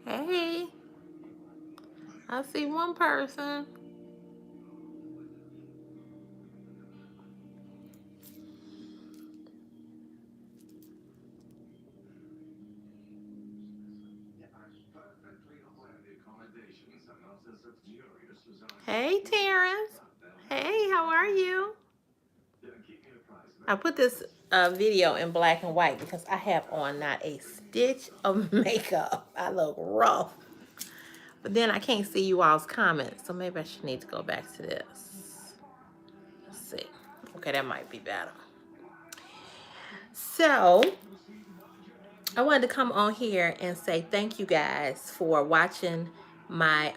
Hey, I see one person. Hey, Terrence. Hey, how are you? I put this video in black and white because I have on not a stitch of makeup. I look rough. But then I can't see you all's comments, so maybe I should need to go back to this. Let's see. Okay, that might be better. So, I wanted to come on here and say thank you guys for watching my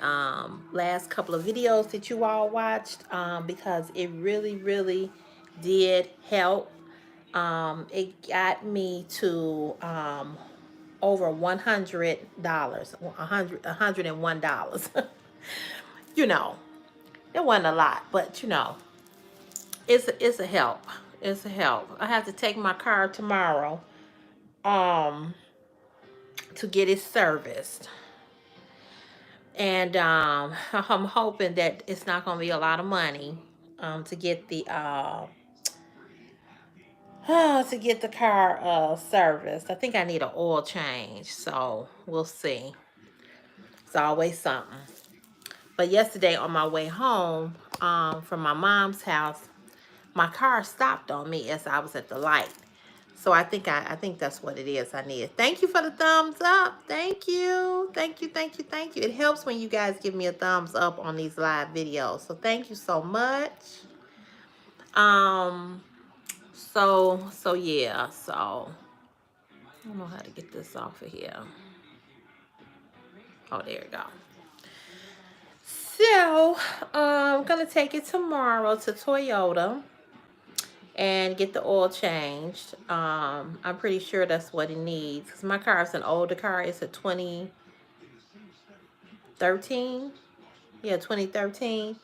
last couple of videos that you all watched because it really did help. It got me to over $100, $101. You know, it wasn't a lot, but you know, it's a help. It's a help. I have to take my car tomorrow um, to get it serviced. And I'm hoping that it's not going to be a lot of money to get the car serviced. I think I need an oil change, so we'll see. It's always something. But yesterday on my way home from my mom's house, my car stopped on me as I was at the light. So I think that's what it is I need. Thank you for the thumbs up. Thank you. Thank you, thank you, thank you. It helps when you guys give me a thumbs up on these live videos. So thank you so much. Um so yeah, so I don't know how to get this off of here. Oh, there we go. So I'm gonna take it tomorrow to Toyota and get the oil changed. I'm pretty sure that's what it needs because my car is an older car. It's a 2013. Yeah, 2013.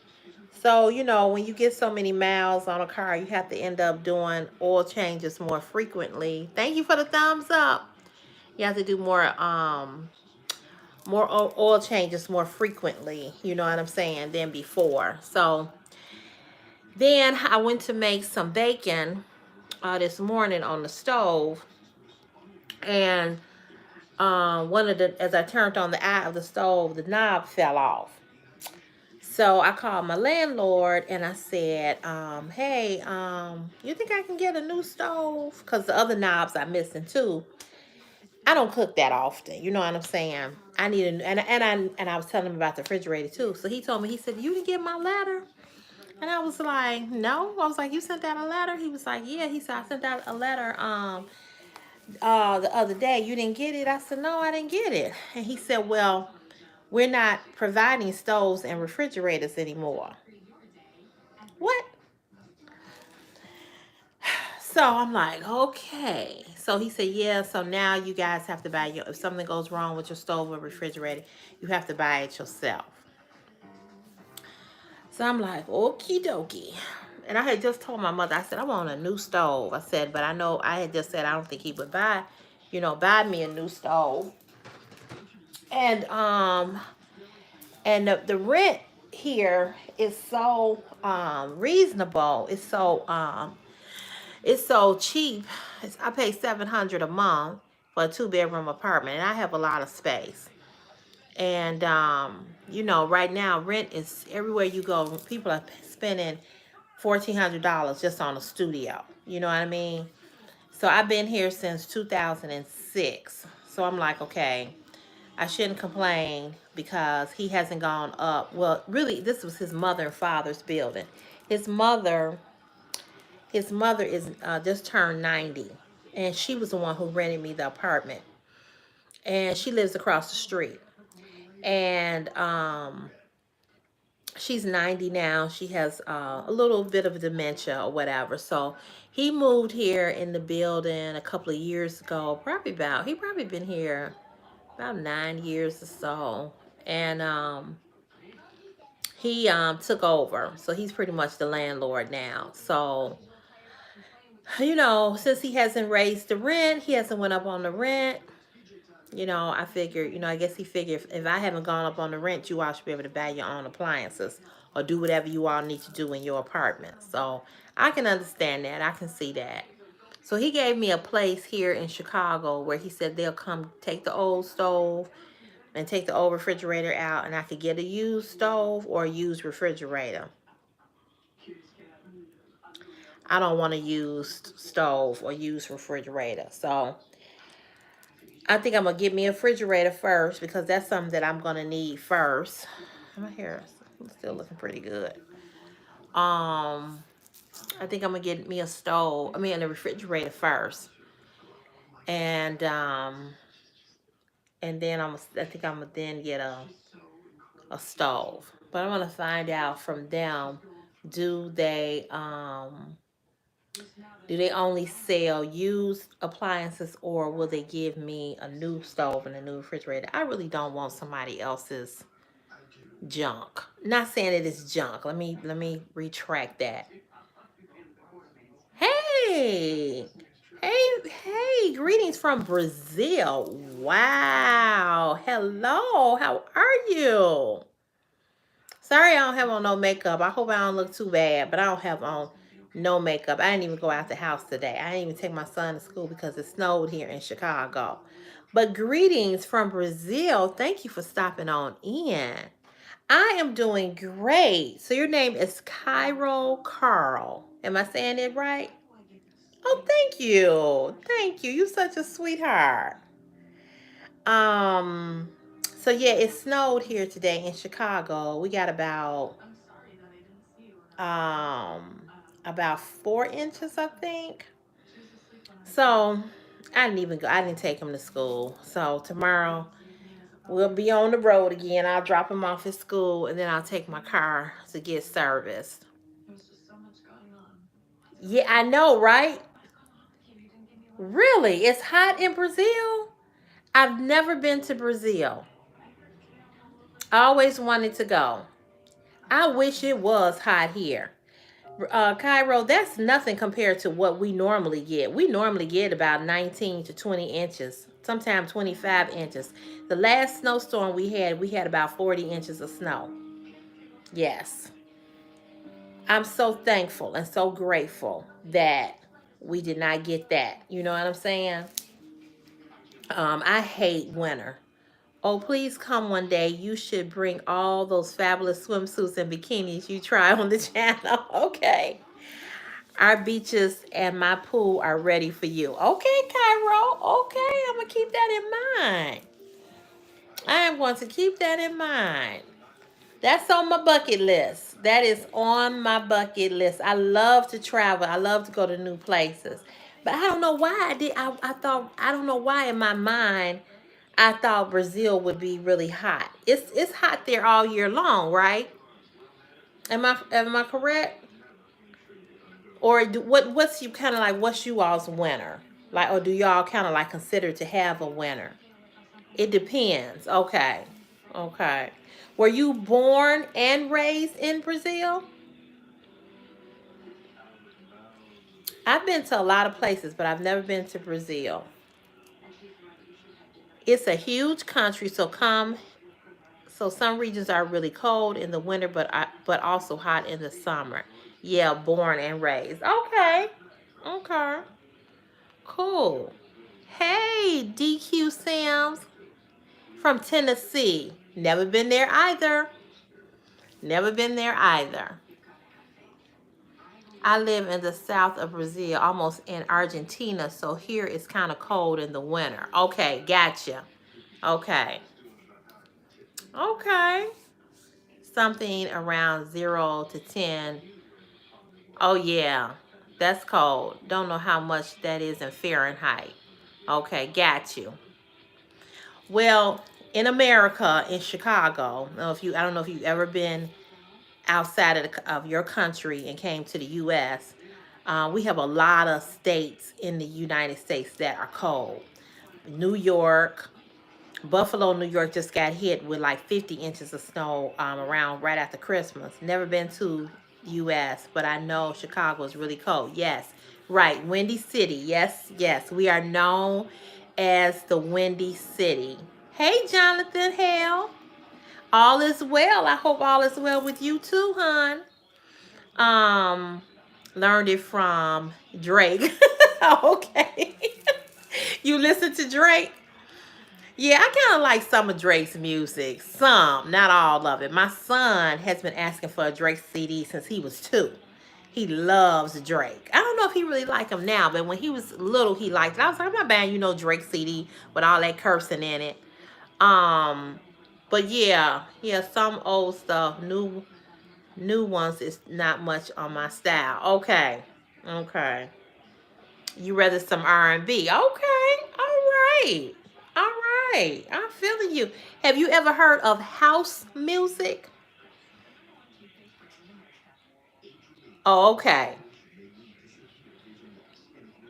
So, you know, when you get so many miles on a car, you have to end up doing oil changes more frequently. Thank you for the thumbs up. You have to do more oil changes more frequently, you know what I'm saying, than before. So then I went to make some bacon this morning on the stove, and as I turned on the eye of the stove, the knob fell off. So I called my landlord and I said, hey, you think I can get a new stove? Because the other knobs are missing too. I don't cook that often. You know what I'm saying? I need and I was telling him about the refrigerator too. So he told me, he said, you didn't get my letter? And I was like, no. I was like, you sent out a letter? He was like, yeah. He said, I sent out a letter the other day. You didn't get it? I said, no, I didn't get it. And he said, well, we're not providing stoves and refrigerators anymore. What? So I'm like, okay. So he said, yeah, so now you guys have to buy if something goes wrong with your stove or refrigerator, you have to buy it yourself. So I'm like, okie dokie. And I had just told my mother, I said, I want a new stove. I said, but I had just said, I don't think he would buy me a new stove. And the rent here is so reasonable. It's so cheap. I pay $700 a month for a 2-bedroom apartment, and I have a lot of space. And you know, right now rent is everywhere you go. People are spending $1,400 just on a studio. You know what I mean? So I've been here since 2006. So I'm like, okay, I shouldn't complain because he hasn't gone up. Well, really, this was his mother and father's building. His mother is just turned 90, and she was the one who rented me the apartment. And she lives across the street. And she's 90 now. She has a little bit of dementia or whatever. So he moved here in the building a couple of years ago. He probably been here about 9 years or so. And he took over. So he's pretty much the landlord now. So, you know, since he hasn't raised the rent, he hasn't went up on the rent. You know, I figured, you know, I guess he figured if I haven't gone up on the rent, you all should be able to buy your own appliances or do whatever you all need to do in your apartment. So I can understand that. I can see that. So he gave me a place here in Chicago where he said they'll come take the old stove and take the old refrigerator out, and I could get a used stove or a used refrigerator. I don't want a used stove or used refrigerator. So I think I'm gonna get me a refrigerator first because that's something that I'm gonna need first. My hair is still looking pretty good. I think I'm gonna get me a stove. I mean, a refrigerator first, and then I think I'm gonna then get a stove. But I'm gonna find out from them. Do they only sell used appliances, or will they give me a new stove and a new refrigerator? I really don't want somebody else's junk. Not saying it is junk. Let me retract that. Hey, hey, greetings from Brazil. Wow. Hello. How are you? Sorry I don't have on no makeup. I hope I don't look too bad, but I don't have on no makeup. I didn't even go out the house today. I didn't even take my son to school because it snowed here in Chicago. But greetings from Brazil. Thank you for stopping on in. I am doing great. So your name is Cairo Carl. Am I saying it right? Oh, thank you. Thank you. You're such a sweetheart. Um, so yeah, it snowed here today in Chicago. We got um about 4 inches, I think. So I didn't even go. I didn't take him to school. So tomorrow we'll be on the road again. I'll drop him off at school and then I'll take my car to get serviced. Yeah, I know, right? Really? It's hot in Brazil? I've never been to Brazil. I always wanted to go. I wish it was hot here. Cairo, that's nothing compared to what we normally get. We normally get about 19 to 20 inches, sometimes 25 inches. The last snowstorm we had about 40 inches of snow. Yes. I'm so thankful and so grateful that we did not get that. You know what I'm saying? I hate winter. Oh, please come one day. You should bring all those fabulous swimsuits and bikinis you try on the channel. Okay. Our beaches and my pool are ready for you. Okay, Cairo. Okay, I'm going to keep that in mind. I am going to keep that in mind. That's on my bucket list. That is on my bucket list. I love to travel. I love to go to new places. But I don't know why I don't know why in my mind I thought Brazil would be really hot. It's hot there all year long, right? Am I correct? Or what's you kind of like what's you all's winter? Like, or do y'all kind of like consider to have a winter? It depends. Okay. Okay. Were you born and raised in Brazil? I've been to a lot of places, but I've never been to Brazil. It's a huge country, so some regions are really cold in the winter, but also hot in the summer. Yeah, born and raised. Okay. Okay. Cool. Hey, DQ Sam's from Tennessee. Never been there either. Never been there either. I live in the south of Brazil, almost in Argentina, so here it's kind of cold in the winter. Okay, gotcha. Okay. Okay. Something around 0 to 10. Oh, yeah. That's cold. Don't know how much that is in Fahrenheit. Okay, got you. Well, in America, in Chicago, I don't know if you've ever been outside of your country and came to the U.S., we have a lot of states in the United States that are cold. New York, Buffalo, New York just got hit with like 50 inches of snow around right after Christmas. Never been to U.S., but I know Chicago is really cold. Yes, right. Windy City. Yes, yes. We are known as the Windy City. Hey, Jonathan Hale. All is well. I hope all is well with you too, hon. Learned it from Drake. Okay. You listen to Drake? Yeah, I kind of like some of Drake's music. Some, not all of it. My son has been asking for a Drake CD since he was 2. He loves Drake. I don't know if he really like him now, but when he was little, he liked it. I was like, I'm not buying Drake CD with all that cursing in it. Um, but yeah, some old stuff, new ones is not much on my style. Okay. You rather some R&B? Okay, all right. I'm feeling you. Have you ever heard of house music? Oh, okay.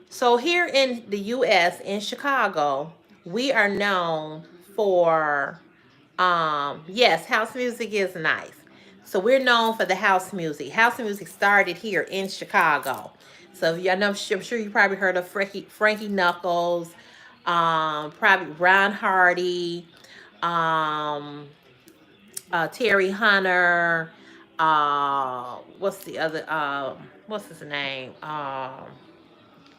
So here in the U.S. in Chicago, we are known for yes, house music is nice. So we're known for the house music. House music started here in Chicago. So I know, I'm sure you probably heard of Frankie Knuckles, probably Ron Hardy, um, Terry Hunter. What's the other? What's his name?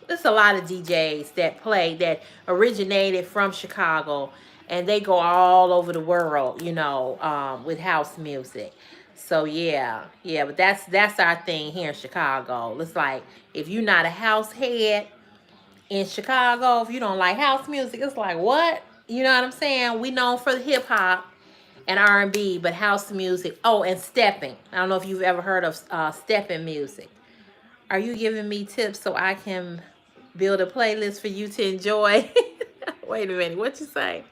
There's a lot of DJs that play that originated from Chicago, and they go all over the world, with house music. So yeah, but that's our thing here in Chicago. It's like if you're not a house head in Chicago, if you don't like house music, it's like what? You know what I'm saying? We known for the hip hop and R&B, but house music. Oh, and stepping. I don't know if you've ever heard of stepping music. Are you giving me tips so I can build a playlist for you to enjoy? Wait a minute, what you say?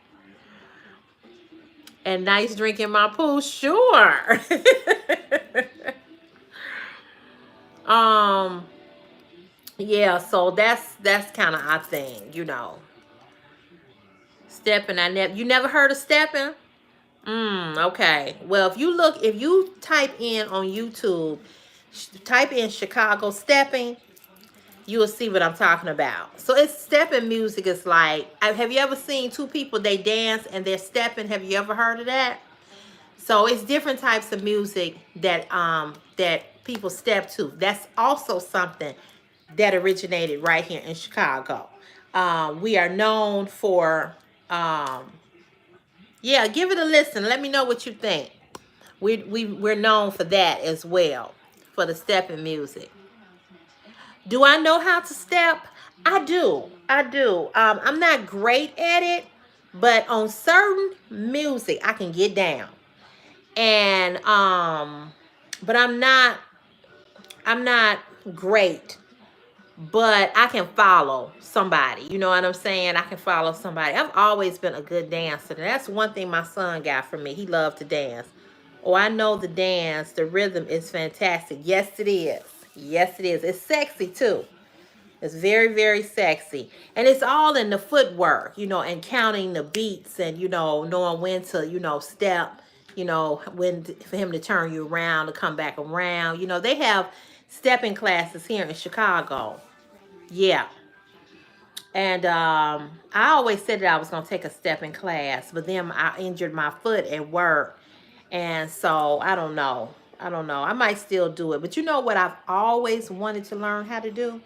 And nice drink in my pool? Sure. um, yeah, so that's kind of our thing. Stepping, you never heard of stepping? Okay. Well, if you type in on YouTube, type in Chicago stepping, you will see what I'm talking about. So it's stepping music. Is like, have you ever seen two people, they dance and they're stepping? Have you ever heard of that? So it's different types of music that people step to. That's also something that originated right here in Chicago. We are known for yeah, give it a listen. Let me know what you think. We're known for that as well, for the stepping music. Do I know how to step? I do. I'm not great at it, but on certain music I can get down. And but I'm not great, but I can follow somebody. You know what I'm saying? I can follow somebody. I've always been a good dancer. And that's one thing my son got from me. He loved to dance. Oh, I know the dance. The rhythm is fantastic. Yes, it is. Yes, it is. It's sexy too. It's very, very sexy. And it's all in the footwork, and counting the beats and, knowing when to, step, when for him to turn you around, to come back around. They have stepping classes here in Chicago. Yeah. And I always said that I was going to take a stepping class, but then I injured my foot at work. And so I don't know. I might still do it. But you know what I've always wanted to learn how to do?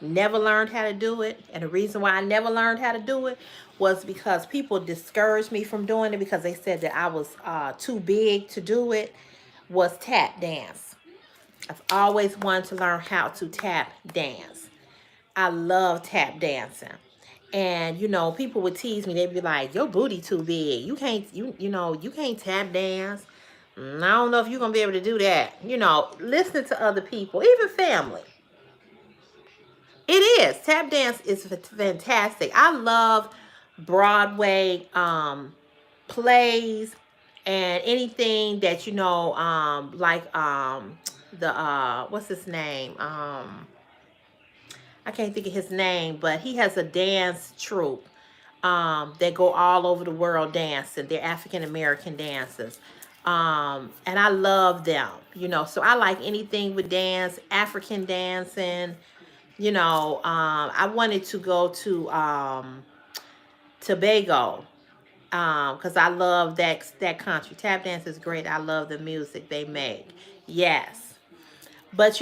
Never learned how to do it. And the reason why I never learned how to do it was because people discouraged me from doing it because they said that I was too big to do it, was tap dance. I've always wanted to learn how to tap dance. I love tap dancing. And people would tease me. They'd be like, "Your booty too big. You can't you can't tap dance." I don't know if you're gonna be able to do that. Listening to other people, even family. It is. Tap dance is fantastic. I love Broadway plays and anything that like the what's his name? I can't think of his name, but he has a dance troupe that go all over the world dancing. They're African American dancers. And I love them, so I like anything with dance, African dancing. I wanted to go to Tobago. Because I love that country. Tap dance is great. I love the music they make. Yes. But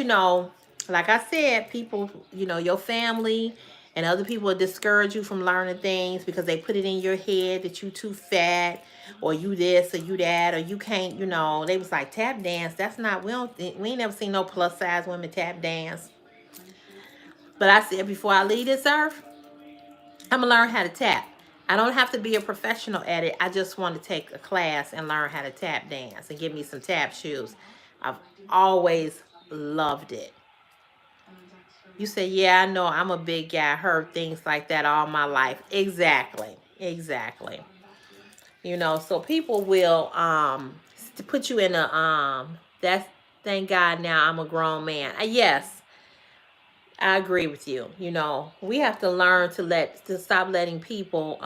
like I said, people, your family and other people will discourage you from learning things because they put it in your head that you too fat or you this or you that or you can't, they was like tap dance. That's not, we ain't never seen no plus size women tap dance. But I said before I leave this earth, I'm gonna learn how to tap. I don't have to be a professional at it. I just want to take a class and learn how to tap dance and get me some tap shoes. I've always loved it. You say, yeah, I know I'm a big guy. I heard things like that all my life. Exactly. Exactly. So people will to put you in a that's thank God now I'm a grown man. Yes, I agree with you. We have to learn to stop letting people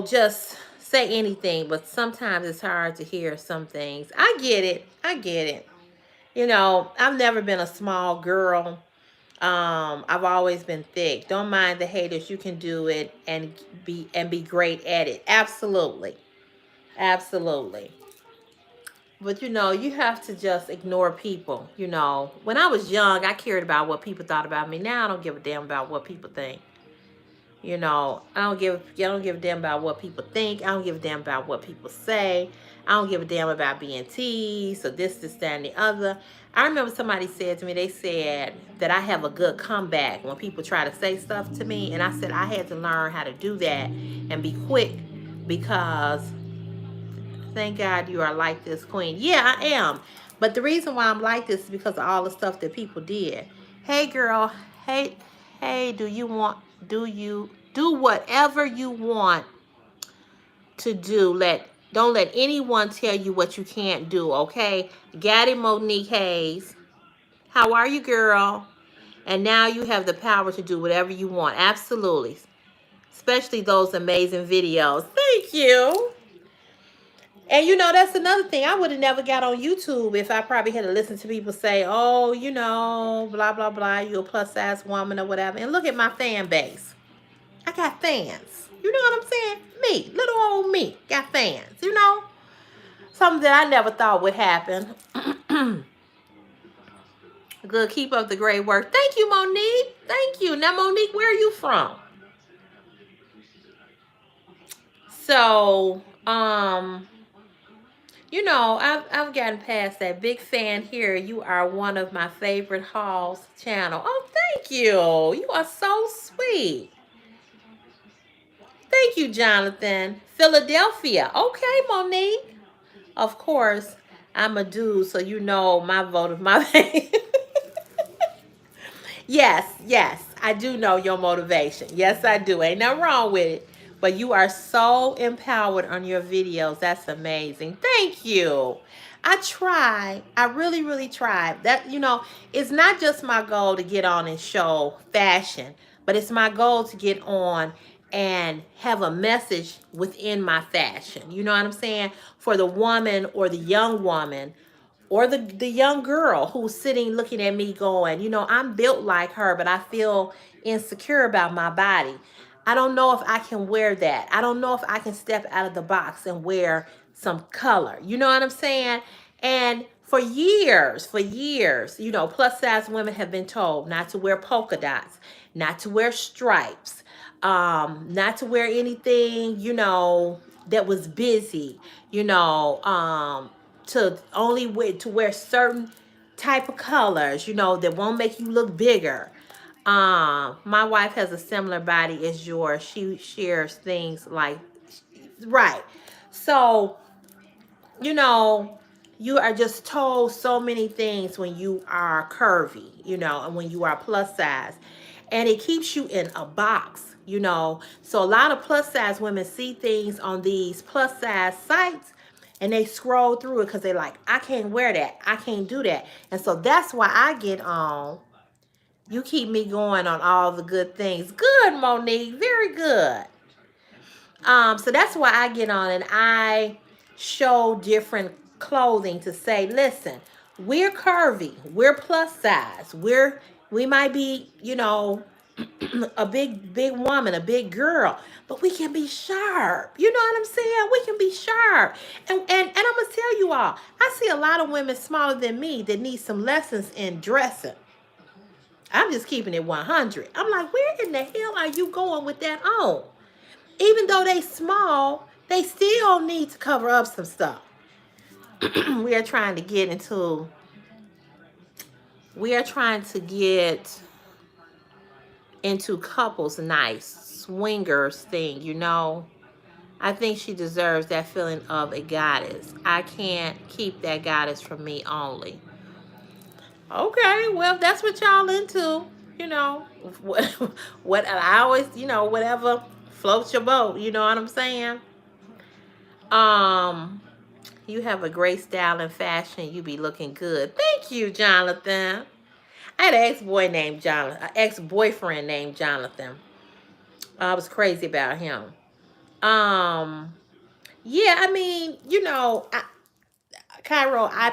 just say anything, but sometimes it's hard to hear some things. I get it. I get it. I've never been a small girl. I've always been thick. Don't mind the haters. You can do it and be great at it. Absolutely. Absolutely. But you have to just ignore people. When I was young, I cared about what people thought about me. Now I don't give a damn about what people think. I don't give a damn about what people think. I don't give a damn about what people say. I don't give a damn about being teased or this, that, and the other. I remember somebody said to me, they said that I have a good comeback when people try to say stuff to me. And I said I had to learn how to do that and be quick because thank God you are like this, queen. Yeah, I am. But the reason why I'm like this is because of all the stuff that people did. Hey, girl. Hey, hey, do you do whatever you want to do. Don't let anyone tell you what you can't do, okay? Gaddy Monique Hayes. How are you, girl? And now you have the power to do whatever you want. Absolutely. Especially those amazing videos. Thank you. And that's another thing. I would have never got on YouTube if I probably had to listen to people say, oh, blah, blah, blah, you a plus size woman or whatever. And look at my fan base. I got fans. You know what I'm saying? Me, little old me, got fans, Something that I never thought would happen. Good, keep up the great work. Thank you, Monique. Thank you. Now, Monique, where are you from? So, I've gotten past that. Big fan here. You are one of my favorite Halls channel. Oh, thank you. You are so sweet. Thank you, Jonathan. Philadelphia. Okay, Monique. Of course, I'm a dude, so my vote of my Yes, I do know your motivation. Yes, I do. Ain't nothing wrong with it. But you are so empowered on your videos. That's amazing. Thank you. I try. I really, really try. That, it's not just my goal to get on and show fashion, but it's my goal to get on and have a message within my fashion. You know what I'm saying? For the woman or the young woman or the young girl who's sitting looking at me going, I'm built like her, but I feel insecure about my body. I don't know if I can wear that. I don't know if I can step out of the box and wear some color. You know what I'm saying? And for years, plus size women have been told not to wear polka dots, not to wear stripes, not to wear anything, that was busy, to only wear certain type of colors, that won't make you look bigger. My wife has a similar body as yours. She shares things like, right. So, you are just told so many things when you are curvy, and when you are plus size. And it keeps you in a box, So a lot of plus size women see things on these plus size sites and they scroll through it because they're like, I can't wear that. I can't do that. And so that's why I get on. You keep me going on all the good things. Good, Monique. Very good. So that's why I get on and I show different clothing to say, listen, we're curvy. We're plus size. We might be, a big woman, a big girl, but we can be sharp. You know what I'm saying? We can be sharp. And I'm gonna tell you all, I see a lot of women smaller than me that need some lessons in dressing. I'm just keeping it 100. I'm like, where in the hell are you going with that on? Even though they small, they still need to cover up some stuff. we are trying to get into we are trying to get into couples nice swingers thing, you know. I think she deserves that feeling of a goddess. I can't keep that goddess from me only. Okay, well, if that's what y'all into, you know. What, what I always, whatever floats your boat, you know what I'm saying? Um, you have a great style and fashion. You be looking good. Thank you, Jonathan. I had an ex-boyfriend named Jonathan. I was crazy about him. Um, yeah, I mean, Cairo, I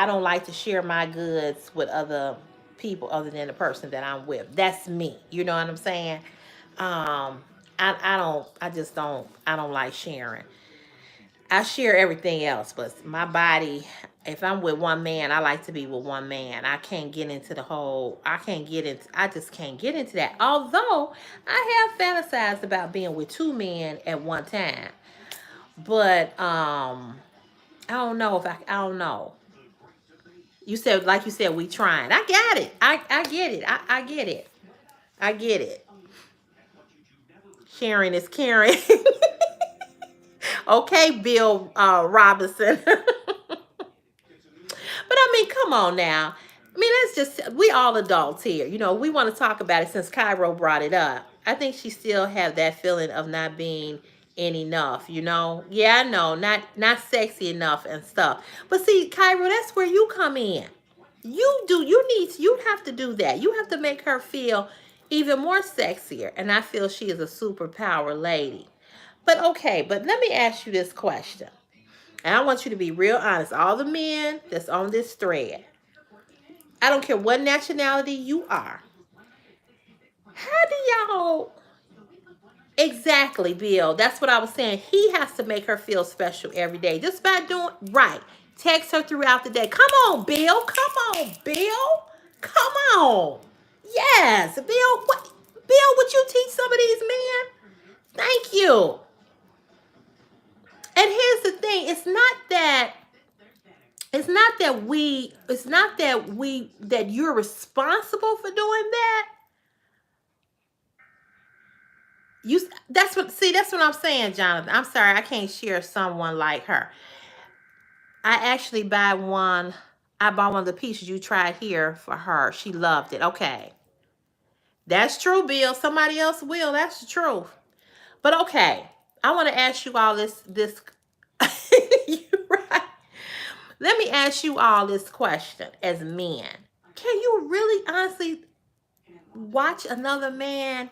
don't like to share my goods with other people other than the person that I'm with. That's me. You know what I'm saying? I don't like sharing. I share everything else, but my body, if I'm with one man, I like to be with one man. I just can't get into that. Although I have fantasized about being with two men at one time. But I don't know. Like you said, we trying. I got it. I get it. I get it. I get it. Sharing is caring. Okay, Bill Robinson. But I mean, come on now. I mean, we all adults here. You know, we want to talk about it since Cairo brought it up. I think she still have that feeling of not being in enough, you know? Yeah, I know, not sexy enough and stuff. But see, Cairo, that's where you come in. You have to do that. You have to make her feel even more sexier. And I feel she is a superpower lady. But let me ask you this question. And I want you to be real honest. All the men that's on this thread, I don't care what nationality you are. How do y'all exactly, Bill? That's what I was saying. He has to make her feel special every day. Just by doing right. Text her throughout the day. Come on, Bill. Come on, Bill. Come on. Yes, Bill. Bill, would you teach some of these men? Thank you. And here's the thing. That you're responsible for doing that. That's what I'm saying, Jonathan. I'm sorry, I can't share someone like her. I actually I bought one of the pieces you tried here for her. She loved it. Okay. That's true, Bill. Somebody else will. That's the truth. But okay. I want to ask you all this You're right. Let me ask you all this question as men. Can you really honestly watch another man,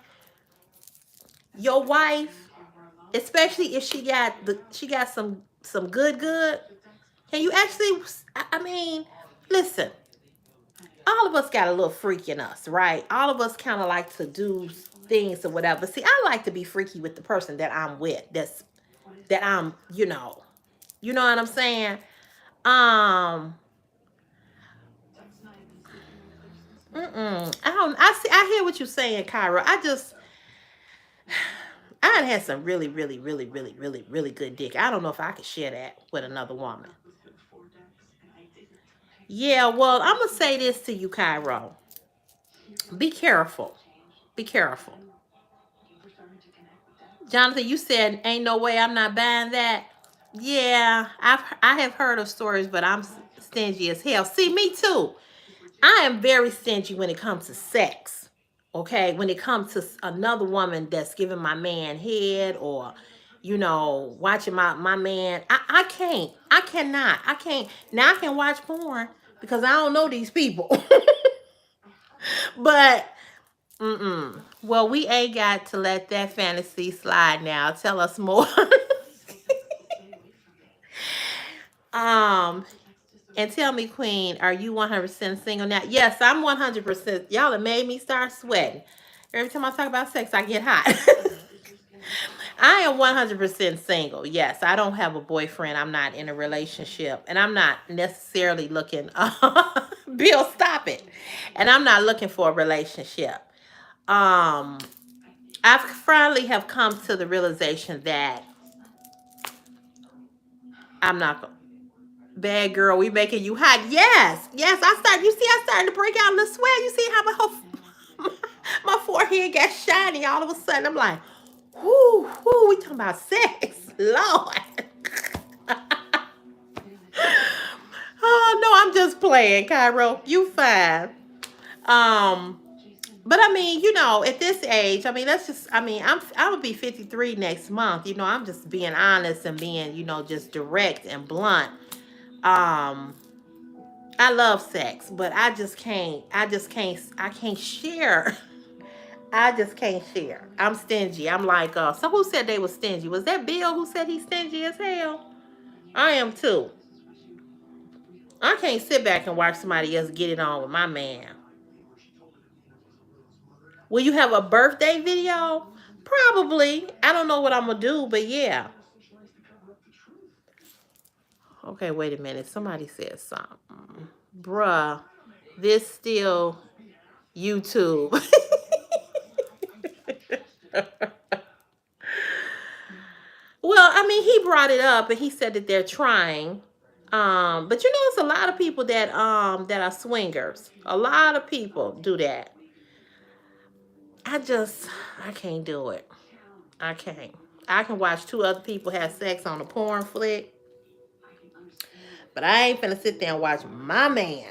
your wife, especially if she got some good? Can you actually? I mean, listen. All of us got a little freak in us, right? All of us kind of like to do things or whatever. See, I like to be freaky with the person that I'm with. That I'm, you know what I'm saying. Um, I don't. I see. I hear what you're saying, Kyra. I done had some really, really, really, really, really, really good dick. I don't know if I could share that with another woman. Yeah, well, I'm gonna say this to you, Cairo. Be careful. Be careful. Jonathan, you said ain't no way I'm not buying that. Yeah, I have heard of stories, but I'm stingy as hell. See, me too. I am very stingy when it comes to sex. Okay, when it comes to another woman that's giving my man head or, watching my man, I can't. I cannot. I can't. Now I can watch porn because I don't know these people. But well, we ain't got to let that fantasy slide now. Tell us more. um And tell me, Queen, are you 100% single now? Yes, I'm 100%. Y'all have made me start sweating. Every time I talk about sex, I get hot. I am 100% single. Yes, I don't have a boyfriend. I'm not in a relationship. And I'm not necessarily looking. Bill, stop it. And I'm not looking for a relationship. Um, I finally have come to the realization that I'm not bad girl. We making you hot. Yes, yes. You see, I started to break out in the sweat. You see how my forehead got shiny all of a sudden. I'm like, whoo, whoo. We talking about sex, Lord. Oh no, I'm just playing, Cairo. You fine. Um, but I mean, at this age, I mean, I'm gonna be 53 next month. I'm just being honest and being, just direct and blunt. Um, I love sex, but I can't share. I just can't share. I'm stingy. I'm like, so who said they were stingy? Was that Bill who said he's stingy as hell? I am too. I can't sit back and watch somebody else get it on with my man. Will you have a birthday video? Probably. I don't know what I'm gonna do, but yeah. Okay, wait a minute. Somebody said something. Bruh, this still YouTube. Well, I mean, he brought it up and he said that they're trying. But it's a lot of people that are swingers. A lot of people do that. I can't do it. I can't. I can watch two other people have sex on a porn flick, but I ain't finna sit there and watch my man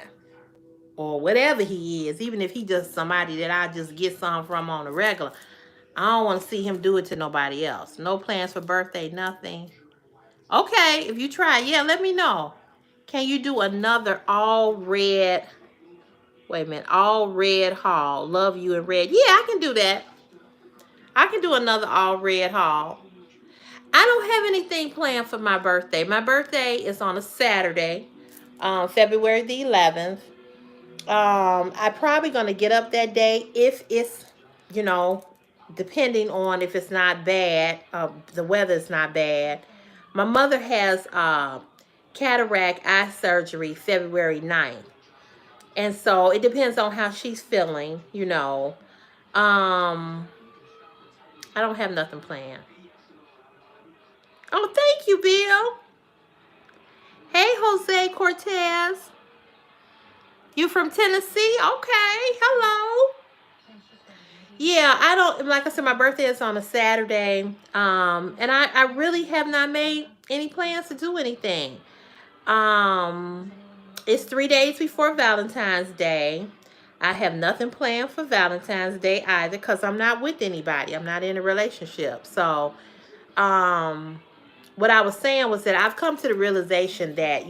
or whatever he is, even if he just somebody that I just get some from on the regular. I don't want to see him do it to nobody else. No plans for birthday, nothing. Okay, if you try, yeah, let me know. Can you do another all red? Wait a minute, all red haul. Love you in red. Yeah, I can do that. I can do another all red haul. I don't have anything planned for my birthday. My birthday is on a Saturday, February the 11th. I'm probably gonna get up that day if it's, you know, depending on if it's not bad. The weather is not bad. My mother has cataract eye surgery February 9th. And so it depends on how she's feeling. I don't have nothing planned. Oh, thank you, Bill. Hey, Jose Cortez. You from Tennessee? Okay. Hello. Yeah, I don't, like I said, my birthday is on a Saturday. And I really have not made any plans to do anything. It's 3 days before Valentine's Day. I have nothing planned for Valentine's Day either because I'm not with anybody. I'm not in a relationship. So, what I was saying was that I've come to the realization that,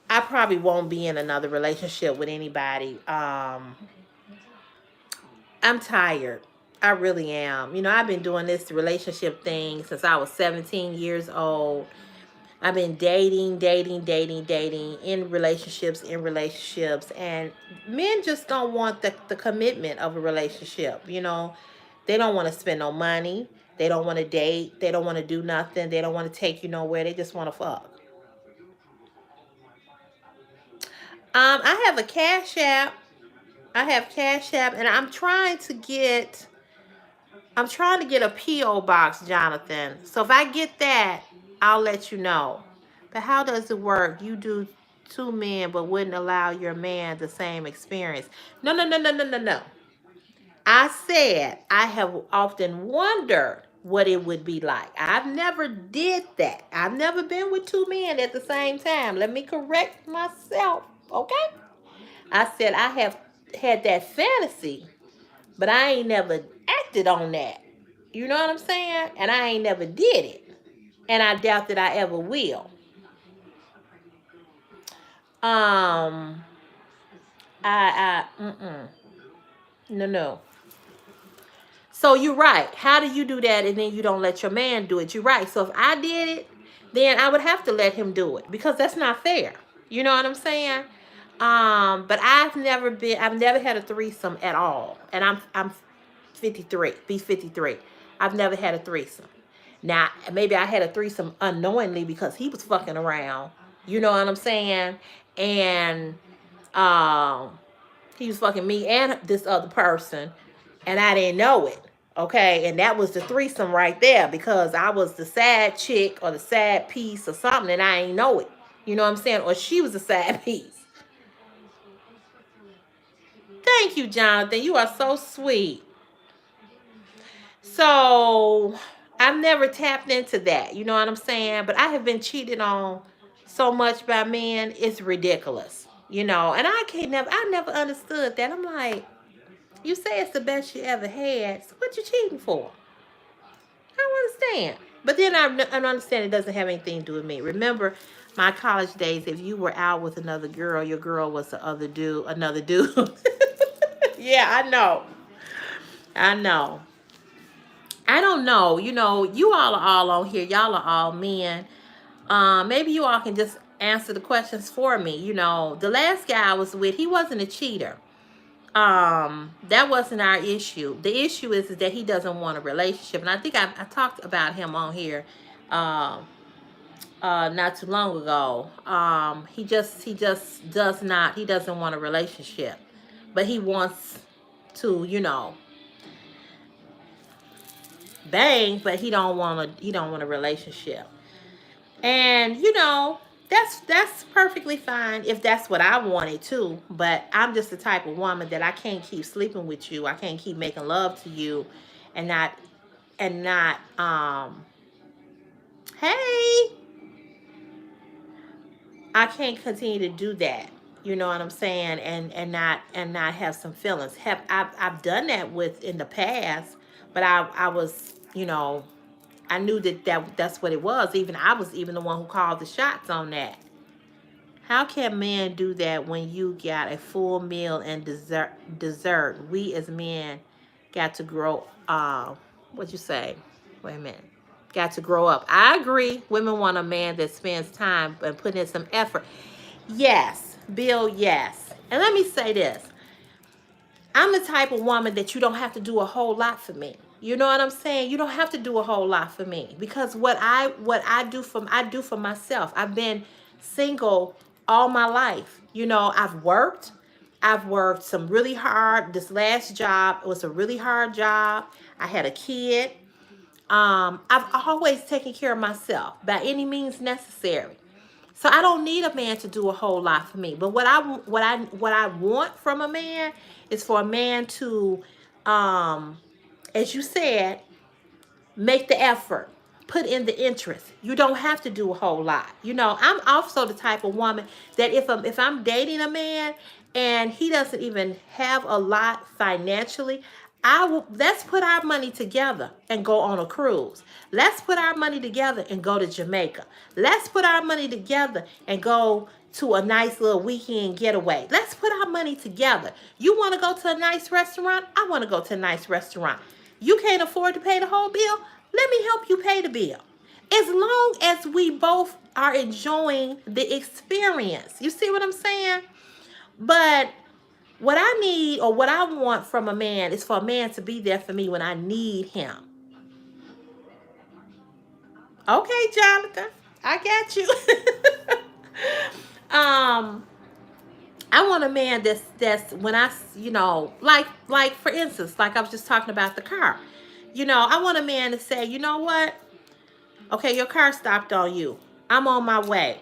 I probably won't be in another relationship with anybody. I'm tired. I really am. I've been doing this relationship thing since I was 17 years old. I've been dating, in relationships, and men just don't want the commitment of a relationship. They don't want to spend no money. They don't want to date. They don't want to do nothing. They don't want to take you nowhere. They just want to fuck. I have a Cash App. And I'm trying to get a P.O. box, Jonathan. So if I get that, I'll let you know. But how does it work? You do two men, but wouldn't allow your man the same experience. No, no, no, no, no, no, no. I said I have often wondered what it would be like. I've never did that. I've never been with two men at the same time. Let me correct myself, okay? I said I have had that fantasy, but I ain't never acted on that. You know what I'm saying? And I ain't never did it. And I doubt that I ever will. Um, no, no. So you're right. How do you do that and then you don't let your man do it? You're right. So if I did it, then I would have to let him do it because that's not fair. You know what I'm saying? But I've never had a threesome at all. And I'm 53, be 53. I've never had a threesome. Now, maybe I had a threesome unknowingly because he was fucking around. You know what I'm saying? And um he was fucking me and this other person, and I didn't know it. Okay, and that was the threesome right there because I was the sad chick or the sad piece or something, and I ain't know it. You know what I'm saying? Or she was a sad piece. Thank you, Jonathan. You are so sweet. So I've never tapped into that. You know what I'm saying? But I have been cheated on so much by men. It's ridiculous. You know, and I never understood that. I'm like, you say it's the best you ever had. So what you cheating for? I don't understand. But then I understand it doesn't have anything to do with me. Remember my college days, if you were out with another girl, your girl was the other dude, another dude. Yeah, I know. I know. I don't know. You know, you all are all on here. Y'all are all men. Maybe you all can just answer the questions for me. You know, the last guy I was with, he wasn't a cheater. That wasn't our issue. The issue is that he doesn't want a relationship. And I think I talked about him on here not too long ago. He just doesn't want a relationship. But he wants to, you know, bang, but he don't want a relationship. And you know, that's perfectly fine if that's what I wanted too. But I'm just the type of woman that I can't keep sleeping with you. I can't keep making love to you and not hey, I can't continue to do that. You know what I'm saying? And not have some feelings. I've done that with in the past, but I was, you know, I knew that's what it was. Even I was even the one who called the shots on that. How can men do that when you got a full meal and dessert? We as men got to grow what you say? Wait a minute. Got to grow up. I agree. Women want a man that spends time and put in some effort. Yes, Bill, yes. And let me say this. I'm the type of woman that you don't have to do a whole lot for me. You know what I'm saying? You don't have to do a whole lot for me because I do for myself. I've been single all my life. You know, I've worked. I've worked some really hard. This last job was a really hard job. I had a kid. I've always taken care of myself by any means necessary. So I don't need a man to do a whole lot for me. But what I want from a man is for a man to, as you said, make the effort, put in the interest. You don't have to do a whole lot. You know, I'm also the type of woman that if I'm dating a man and he doesn't even have a lot financially, let's put our money together and go on a cruise. Let's put our money together and go to Jamaica. Let's put our money together and go to a nice little weekend getaway. Let's put our money together. You want to go to a nice restaurant? I want to go to a nice restaurant. You can't afford to pay the whole bill? Let me help you pay the bill. As long as we both are enjoying the experience. You see what I'm saying? But what I need or what I want from a man is for a man to be there for me when I need him. Okay, Jonathan, I got you. um, I want a man that's when I, you know, like for instance, like I was just talking about the car. You know, I want a man to say, you know what? Okay, your car stopped on you. I'm on my way.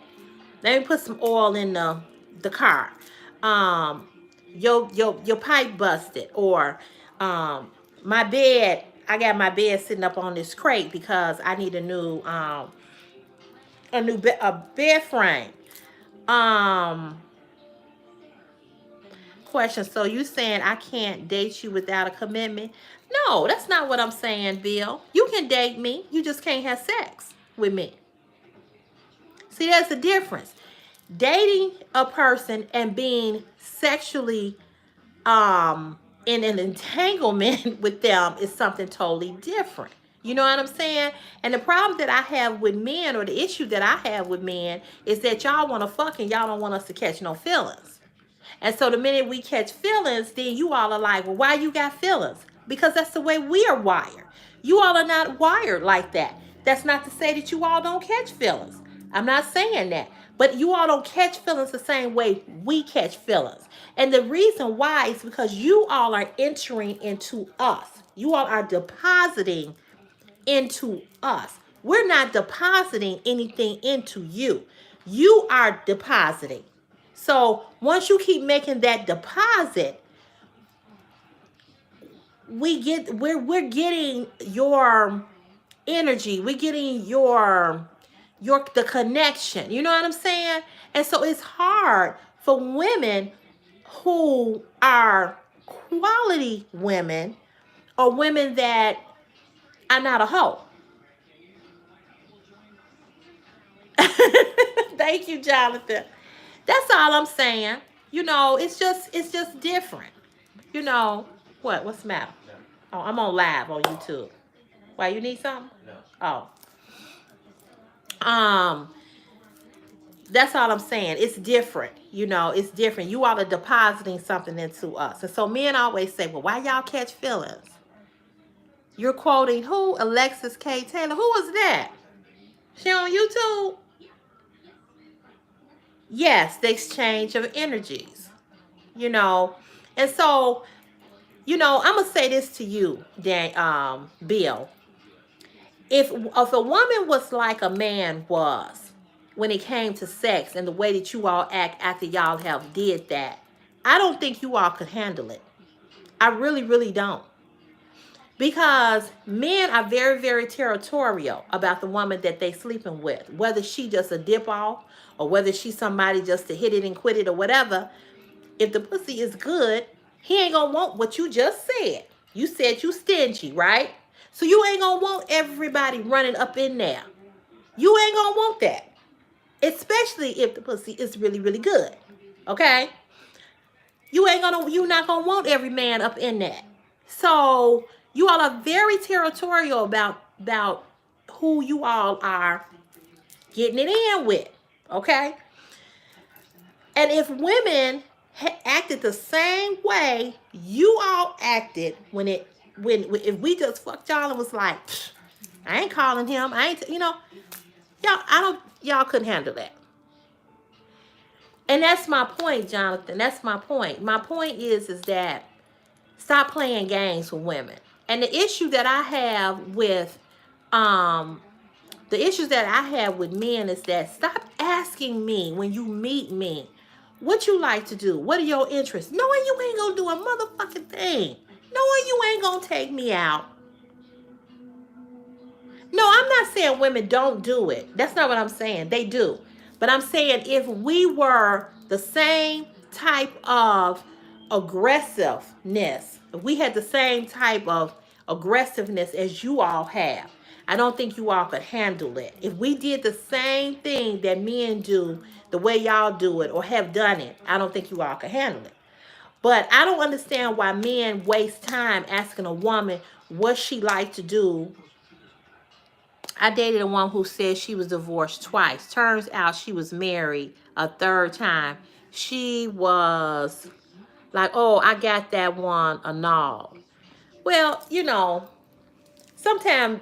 Let me put some oil in the car. Um, your pipe busted, or my bed. I got my bed sitting up on this crate because I need a bed frame. Um, Question. So you saying I can't date you without a commitment? No, that's not what I'm saying, Bill. You can date me. You just can't have sex with me. See, there's a difference. Dating a person and being sexually in an entanglement with them is something totally different. You know what I'm saying? And the problem that I have with men, or the issue that I have with men, is that y'all want to fuck and y'all don't want us to catch no feelings. And so the minute we catch feelings, then you all are like, well, why you got feelings? Because that's the way we are wired. You all are not wired like that. That's not to say that you all don't catch feelings. I'm not saying that. But you all don't catch feelings the same way we catch feelings. And the reason why is because you all are entering into us. You all are depositing into us. We're not depositing anything into you. You are depositing. So once you keep making that deposit, we're getting your energy. We're getting your the connection. You know what I'm saying? And so it's hard for women who are quality women, or women that are not a hoe. Thank you, Jonathan. That's all I'm saying. You know, it's just different. You know, what's the matter? Oh, I'm on live on YouTube. Why, you need something? Oh. Um, that's all I'm saying. It's different. You know, it's different. You all are depositing something into us. And so men always say, well, why y'all catch feelings? You're quoting who? Alexis K. Taylor. Who was that? She on YouTube? Yes, the exchange of energies. You know, and so, you know, I'm gonna say this to you, Bill. If a woman was like a man was when it came to sex and the way that you all act after y'all have did that, I don't think you all could handle it. I really, really don't. Because men are very, very territorial about the woman that they sleeping with, whether she just a dip off or whether she's somebody just to hit it and quit it or whatever. If the pussy is good, he ain't gonna want what you just said. You said you stingy, right? So you ain't gonna want everybody running up in there. You ain't gonna want that. Especially if the pussy is really, really good. Okay? You're not gonna want every man up in that. So you all are very territorial about who you all are getting it in with. Okay? And if women acted the same way you all acted when if we just fucked y'all and was like, I ain't calling him, I ain't, y'all couldn't handle that. And that's my point, Jonathan. That's my point. My point is that stop playing games with women. And the issue that I have with the issues that I have with men is that stop asking me when you meet me what you like to do. What are your interests? Knowing you ain't gonna do a motherfucking thing. Knowing you ain't gonna take me out. No, I'm not saying women don't do it. That's not what I'm saying. They do. But I'm saying if we were the same type of aggressiveness, if we had the same type of aggressiveness as you all have, I don't think you all could handle it. If we did the same thing that men do, the way y'all do it or have done it, I don't think you all could handle it. But I don't understand why men waste time asking a woman what she like to do. I dated a woman who said she was divorced twice. Turns out she was married a third time. She was like, oh, I got that one annulled. Well, sometimes,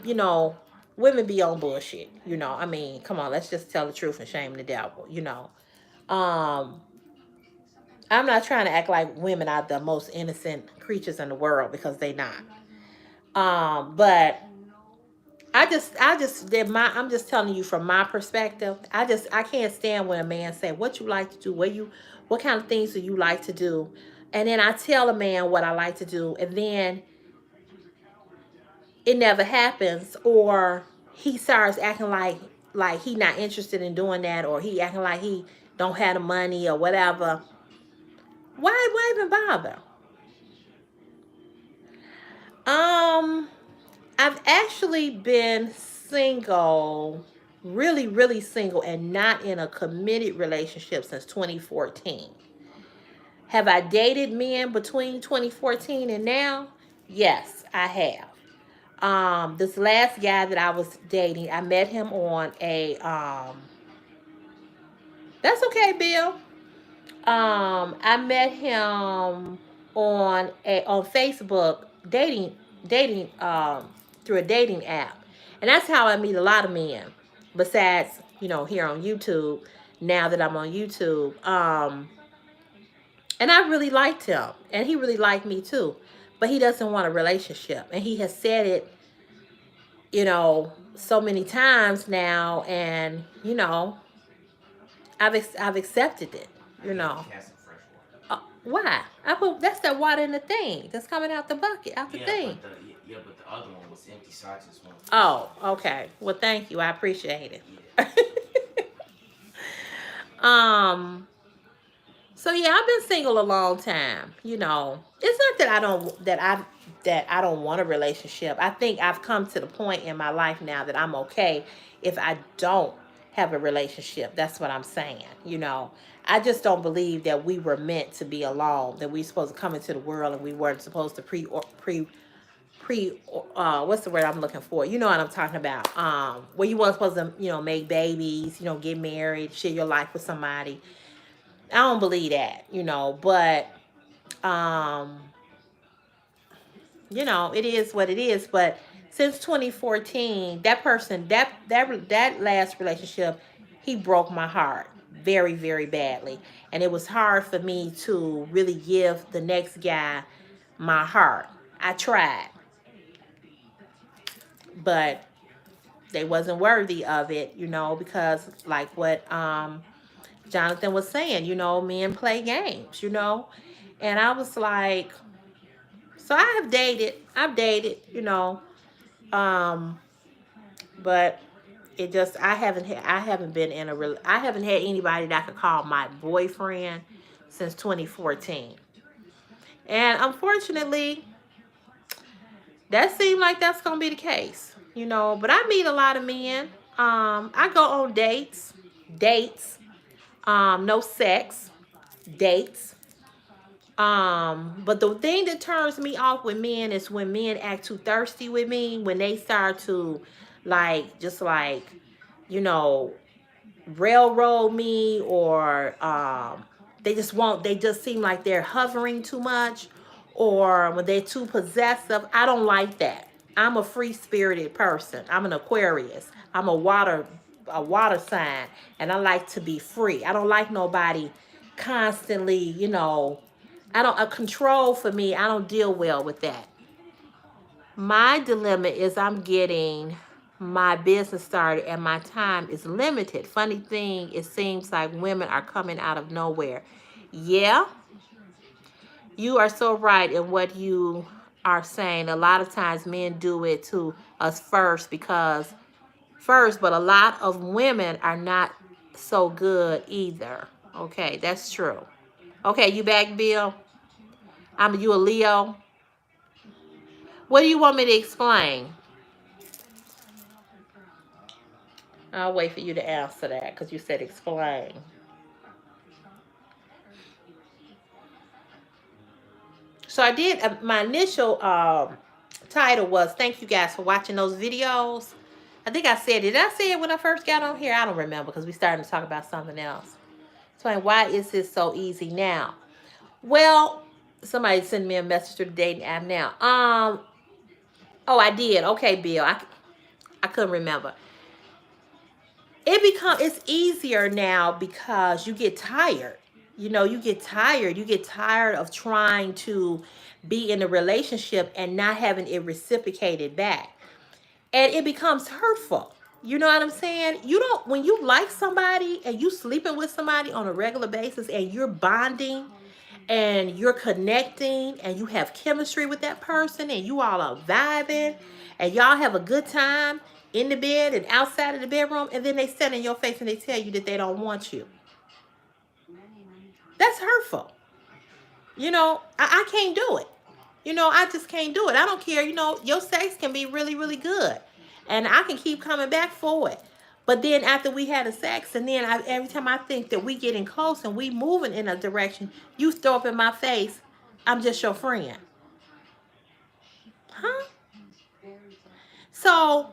women be on bullshit. I mean, come on, let's just tell the truth and shame the devil, I'm not trying to act like women are the most innocent creatures in the world because they not. But I'm just telling you from my perspective. I can't stand when a man say, what you like to do, what kind of things do you like to do? And then I tell a man what I like to do, and then it never happens, or he starts acting like he not interested in doing that, or he acting like he don't have the money or whatever. Why even bother? I've actually been single, really, really single, and not in a committed relationship since 2014. Have I dated men between 2014 and now? Yes, I have. This last guy that I was dating, I met him on a that's okay, Bill. I met him on Facebook dating through a dating app. And that's how I meet a lot of men. Besides, here on YouTube, now that I'm on YouTube. And I really liked him. And he really liked me too. But he doesn't want a relationship. And he has said it, so many times now, and I've accepted it, why? I put that's that water in the thing that's coming out the bucket, out the thing. But the other one was empty, so I just wanted. Oh, okay. Well, thank you. I appreciate it. So yeah, I've been single a long time. It's not that I don't want a relationship. I think I've come to the point in my life now that I'm okay if I don't have a relationship. That's what I'm saying. I just don't believe that we were meant to be alone. That we supposed to come into the world and we weren't supposed to pre what's the word I'm looking for? You know what I'm talking about? Where you weren't supposed to make babies, get married, share your life with somebody. I don't believe that, but it is what it is. But since 2014, that person, that last relationship, he broke my heart very, very badly. And it was hard for me to really give the next guy my heart. I tried, but they wasn't worthy of it, because like what Jonathan was saying, men play games, and I was like, so I've dated, but it just I haven't been in I haven't had anybody that I could call my boyfriend since 2014, and unfortunately, that seemed like that's gonna be the case, But I meet a lot of men. I go on dates, no sex, dates. But the thing that turns me off with men is when men act too thirsty with me, when they start to just railroad me, or they just seem like they're hovering too much, or when they're too possessive. I don't like that. I'm a free-spirited person. I'm an Aquarius. I'm a water sign, and I like to be free. I don't like nobody constantly, a control for me. I don't deal well with that. My dilemma is I'm getting my business started and my time is limited. Funny thing, it seems like women are coming out of nowhere. Yeah, you are so right in what you are saying. A lot of times men do it to us but a lot of women are not so good either. Okay, that's true. Okay, you back, Bill? You a Leo? What do you want me to explain? I'll wait for you to answer that because you said explain. So I did, my initial title was thank you guys for watching those videos. I think I said it. Did I say it when I first got on here? I don't remember because we started to talk about something else. Explain why is this so easy now? Well, somebody sent me a message through the dating app now. Oh, I did. Okay, Bill. I couldn't remember. It's easier now because you get tired. You get tired. You get tired of trying to be in a relationship and not having it reciprocated back. And it becomes hurtful. You know what I'm saying? When you like somebody and you sleeping with somebody on a regular basis and you're bonding and you're connecting and you have chemistry with that person and you all are vibing and y'all have a good time in the bed and outside of the bedroom, and then they sit in your face and they tell you that they don't want you. That's hurtful. I can't do it. I just can't do it. I don't care. Your sex can be really, really good. And I can keep coming back for it. But then after we had a sex, and then every time I think that we getting close and we moving in a direction, you throw up in my face, I'm just your friend. Huh? So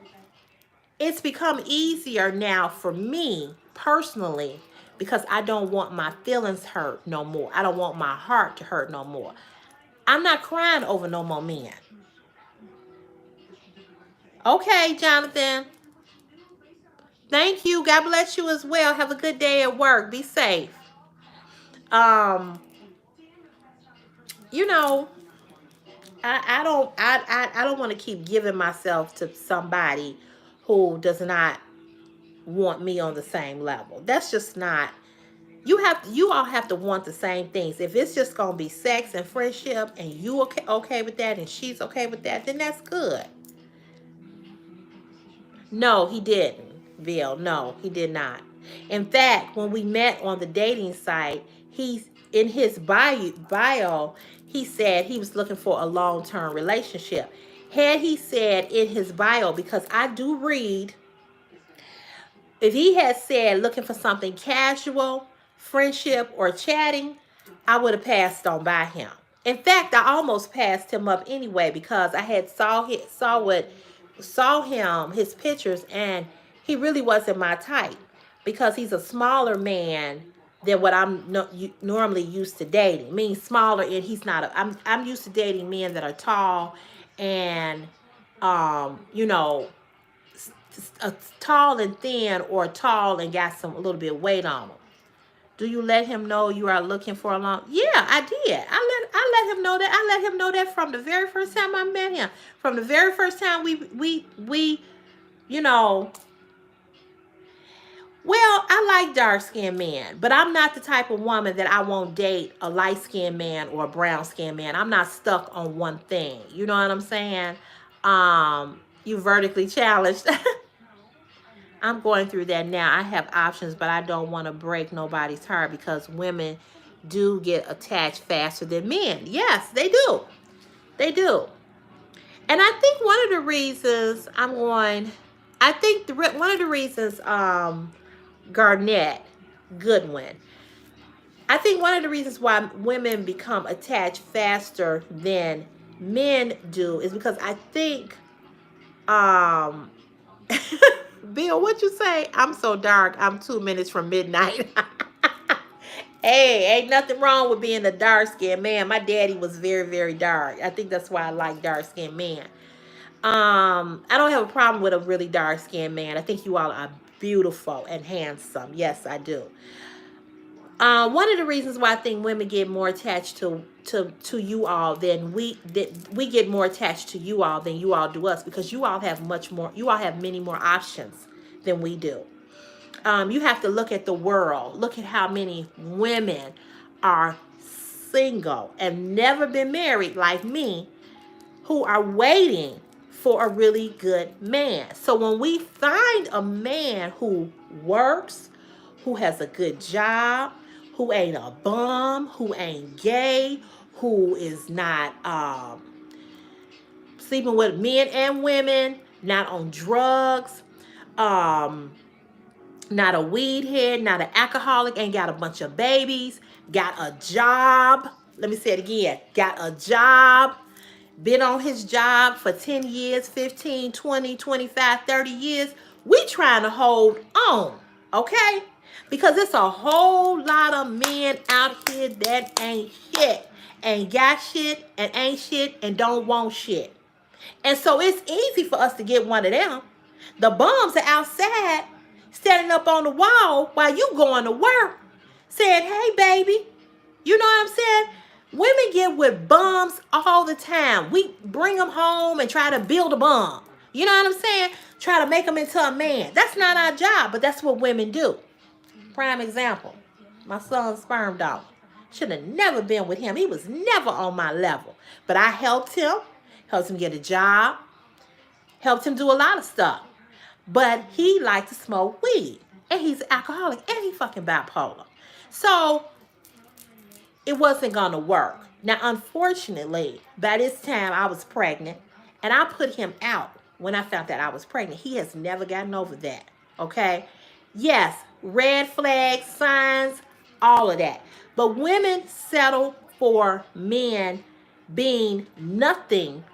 it's become easier now for me personally because I don't want my feelings hurt no more. I don't want my heart to hurt no more. I'm not crying over no more men. Okay, Jonathan. Thank you. God bless you as well. Have a good day at work. Be safe. Um, you know, I don't want to keep giving myself to somebody who does not want me on the same level. That's just not. You all have to want the same things. If it's just gonna be sex and friendship and you okay with that and she's okay with that, then that's good. No, he didn't, Bill. No, he did not. In fact, when we met on the dating site, he's in his bio, he said he was looking for a long-term relationship. Had he said in his bio, because I do read, if he had said looking for something casual, friendship, or chatting, I would have passed on by him. In fact, I almost passed him up anyway because I had saw him, his pictures, and he really wasn't my type because he's a smaller man than what I'm normally used to dating. Means smaller, and he's not. I'm used to dating men that are tall and you know, tall and thin, or tall and got some a little bit of weight on them. Do you let him know you are looking for a long? Yeah, I did. I let him know that. I let him know that from the very first time I met him. From the very first time we you know. Well, I like dark skinned men, but I'm not the type of woman that I won't date a light skinned man or a brown skinned man. I'm not stuck on one thing. You know what I'm saying? You vertically challenged. I'm going through that now. I have options, but I don't want to break nobody's heart because women do get attached faster than men. Yes, they do. They do. And I think one of the reasons one of the reasons, Garnett Goodwin, I think one of the reasons why women become attached faster than men do is because I think, Bill, what you say? I'm so dark. I'm 2 minutes from midnight. Hey, ain't nothing wrong with being a dark skinned man. My daddy was very, very dark. I think that's why I like dark skinned men. I don't have a problem with a really dark skinned man. I think you all are beautiful and handsome. Yes, I do. One of the reasons why I think women get more attached to you all than we get more attached to you all than you all do us, because you all have many more options than we do. You have to look at the world. Look at how many women are single and never been married like me, who are waiting for a really good man. So when we find a man who works, who has a good job, who ain't a bum, who ain't gay, who is not sleeping with men and women, not on drugs, not a weed head, not an alcoholic, ain't got a bunch of babies, got a job. Let me say it again. Got a job, been on his job for 10 years, 15, 20, 25, 30 years. We trying to hold on, okay? Because it's a whole lot of men out here that ain't shit, ain't got shit, and ain't shit, and don't want shit. And so it's easy for us to get one of them. The bums are outside standing up on the wall while you going to work saying, hey, baby. You know what I'm saying? Women get with bums all the time. We bring them home and try to build a bum. You know what I'm saying? Try to make them into a man. That's not our job, but that's what women do. Prime example, my son's sperm donor. Should have never been with him. He was never on my level. But I helped him get a job, helped him do a lot of stuff. But he liked to smoke weed. And he's an alcoholic. And he fucking bipolar. So it wasn't going to work. Now, unfortunately, by this time I was pregnant. And I put him out when I found that I was pregnant. He has never gotten over that. Okay? Yes, red flags, signs, all of that. But women settle for men being nothing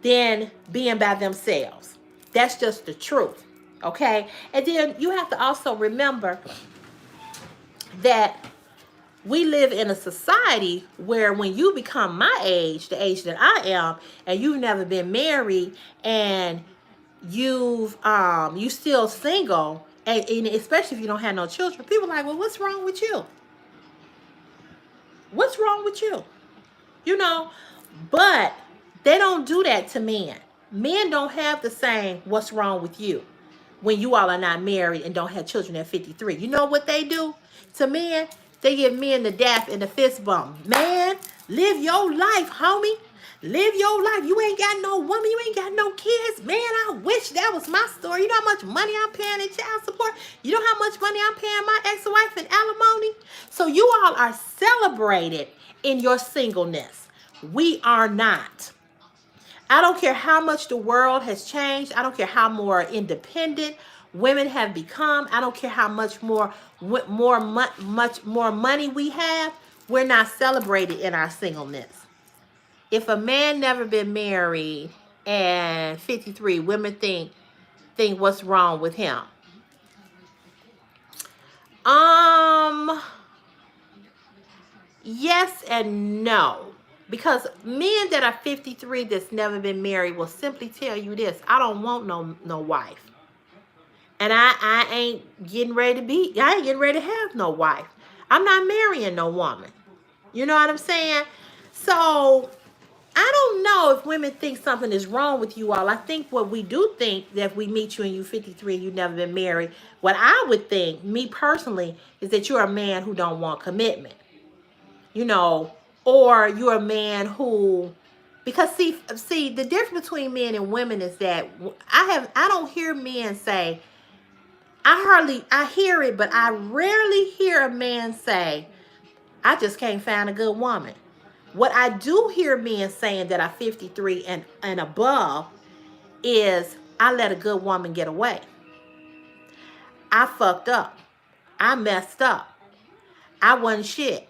than being by themselves. That's just the truth. Okay? And then you have to also remember that we live in a society where when you become my age, the age that I am, and you've never been married and you still single, and especially if you don't have no children, people are like, well, what's wrong with you? What's wrong with you? You know, but they don't do that to men. Men don't have the same what's wrong with you when you all are not married and don't have children at 53. You know what they do to men? They give men the dap and the fist bump. Man, live your life, homie. Live your life. You ain't got no woman. You ain't got no kids. Man, I wish that was my story. You know how much money I'm paying in child support? You know how much money I'm paying my ex-wife in alimony? So you all are celebrated in your singleness. We are not. I don't care how much the world has changed. I don't care how more independent women have become. I don't care how much much more money we have. We're not celebrated in our singleness. If a man never been married and 53, women think what's wrong with him. Yes and no. Because men that are 53 that's never been married will simply tell you this: I don't want no wife. And I ain't getting ready to have no wife. I'm not marrying no woman. You know what I'm saying? So I don't know if women think something is wrong with you all. I think what we do think, that if we meet you and you're 53 and you've never been married, what I would think, me personally, is that you're a man who don't want commitment. You know, or you're a man who, because see the difference between men and women is that I don't hear men say, I hear it, but I rarely hear a man say, I just can't find a good woman. What I do hear men saying that are 53 and above is, I let a good woman get away. I fucked up. I messed up. I wasn't shit.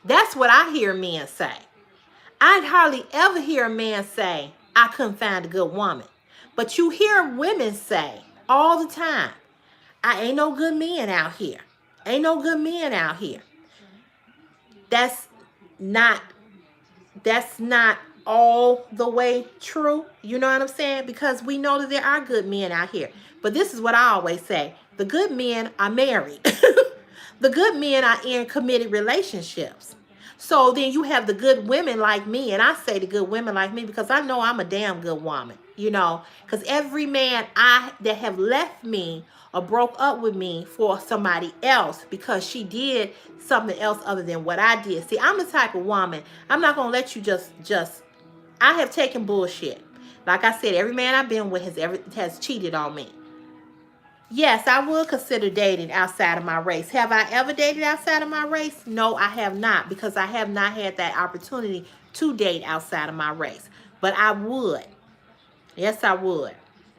That's what I hear men say. I hardly ever hear a man say, I couldn't find a good woman. But you hear women say all the time, I ain't no good men out here. Ain't no good men out here. That's not all the way true. You know what I'm saying? Because we know that there are good men out here. But this is what I always say. The good men are married. The good men are in committed relationships. So then you have the good women like me, and I say the good women like me because I know I'm a damn good woman, you know, because every man that have left me or broke up with me for somebody else because she did something else other than what I did. See, I'm the type of woman, I'm not going to let you just, I have taken bullshit. Like I said, every man I've been with has cheated on me. Yes, I would consider dating outside of my race. Have I ever dated outside of my race? No, I have not, because I have not had that opportunity to date outside of my race. But I would. Yes, I would.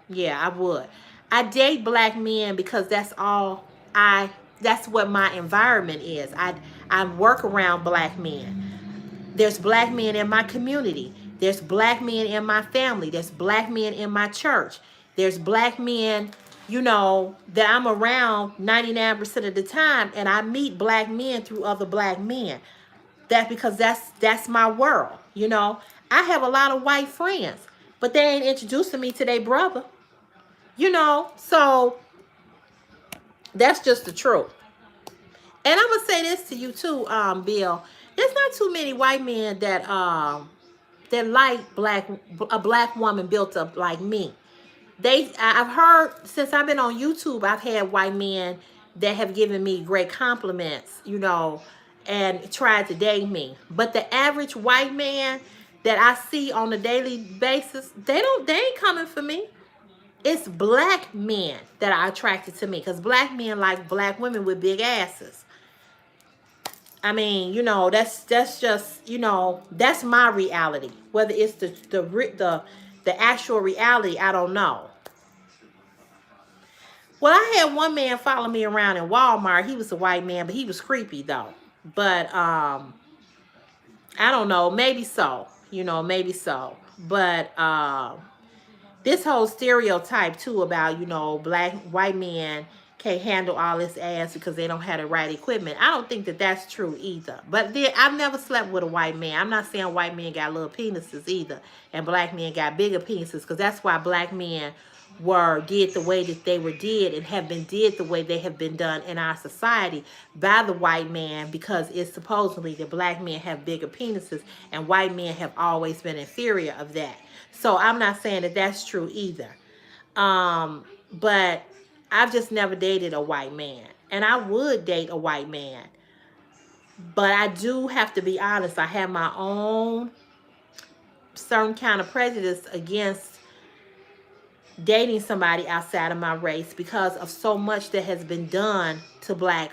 Yeah, I would. I date black men because that's what my environment is. I work around black men. There's black men in my community. There's black men in my family. There's black men in my church. There's black men, you know, that I'm around 99% of the time, and I meet black men through other black men. That's because that's my world, you know. I have a lot of white friends, but they ain't introducing me to their brother, you know. So that's just the truth. And I'm gonna say this to you too, Bill. There's not too many white men that like a black woman built up like me. I've heard, since I've been on YouTube, I've had white men that have given me great compliments, you know, and tried to date me. But the average white man that I see on a daily basis, they ain't coming for me. It's black men that are attracted to me, because black men like black women with big asses. I mean, you know, that's just, you know, that's my reality. Whether it's the actual reality, I don't know. Well, I had one man follow me around in Walmart. He was a white man, but he was creepy though. But I don't know, maybe so. You know, maybe so. But this whole stereotype too about, white men can't handle all this ass because they don't have the right equipment. I don't think that that's true either. But I've never slept with a white man. I'm not saying white men got little penises either, and black men got bigger penises, because that's why black men did the way that they were did, and have been did the way they have been done in our society by the white man, because it's supposedly that black men have bigger penises and white men have always been inferior of that. So I'm not saying that that's true either. But I've just never dated a white man, and I would date a white man. But I do have to be honest, I have my own certain kind of prejudice against dating somebody outside of my race, because of so much that has been done to black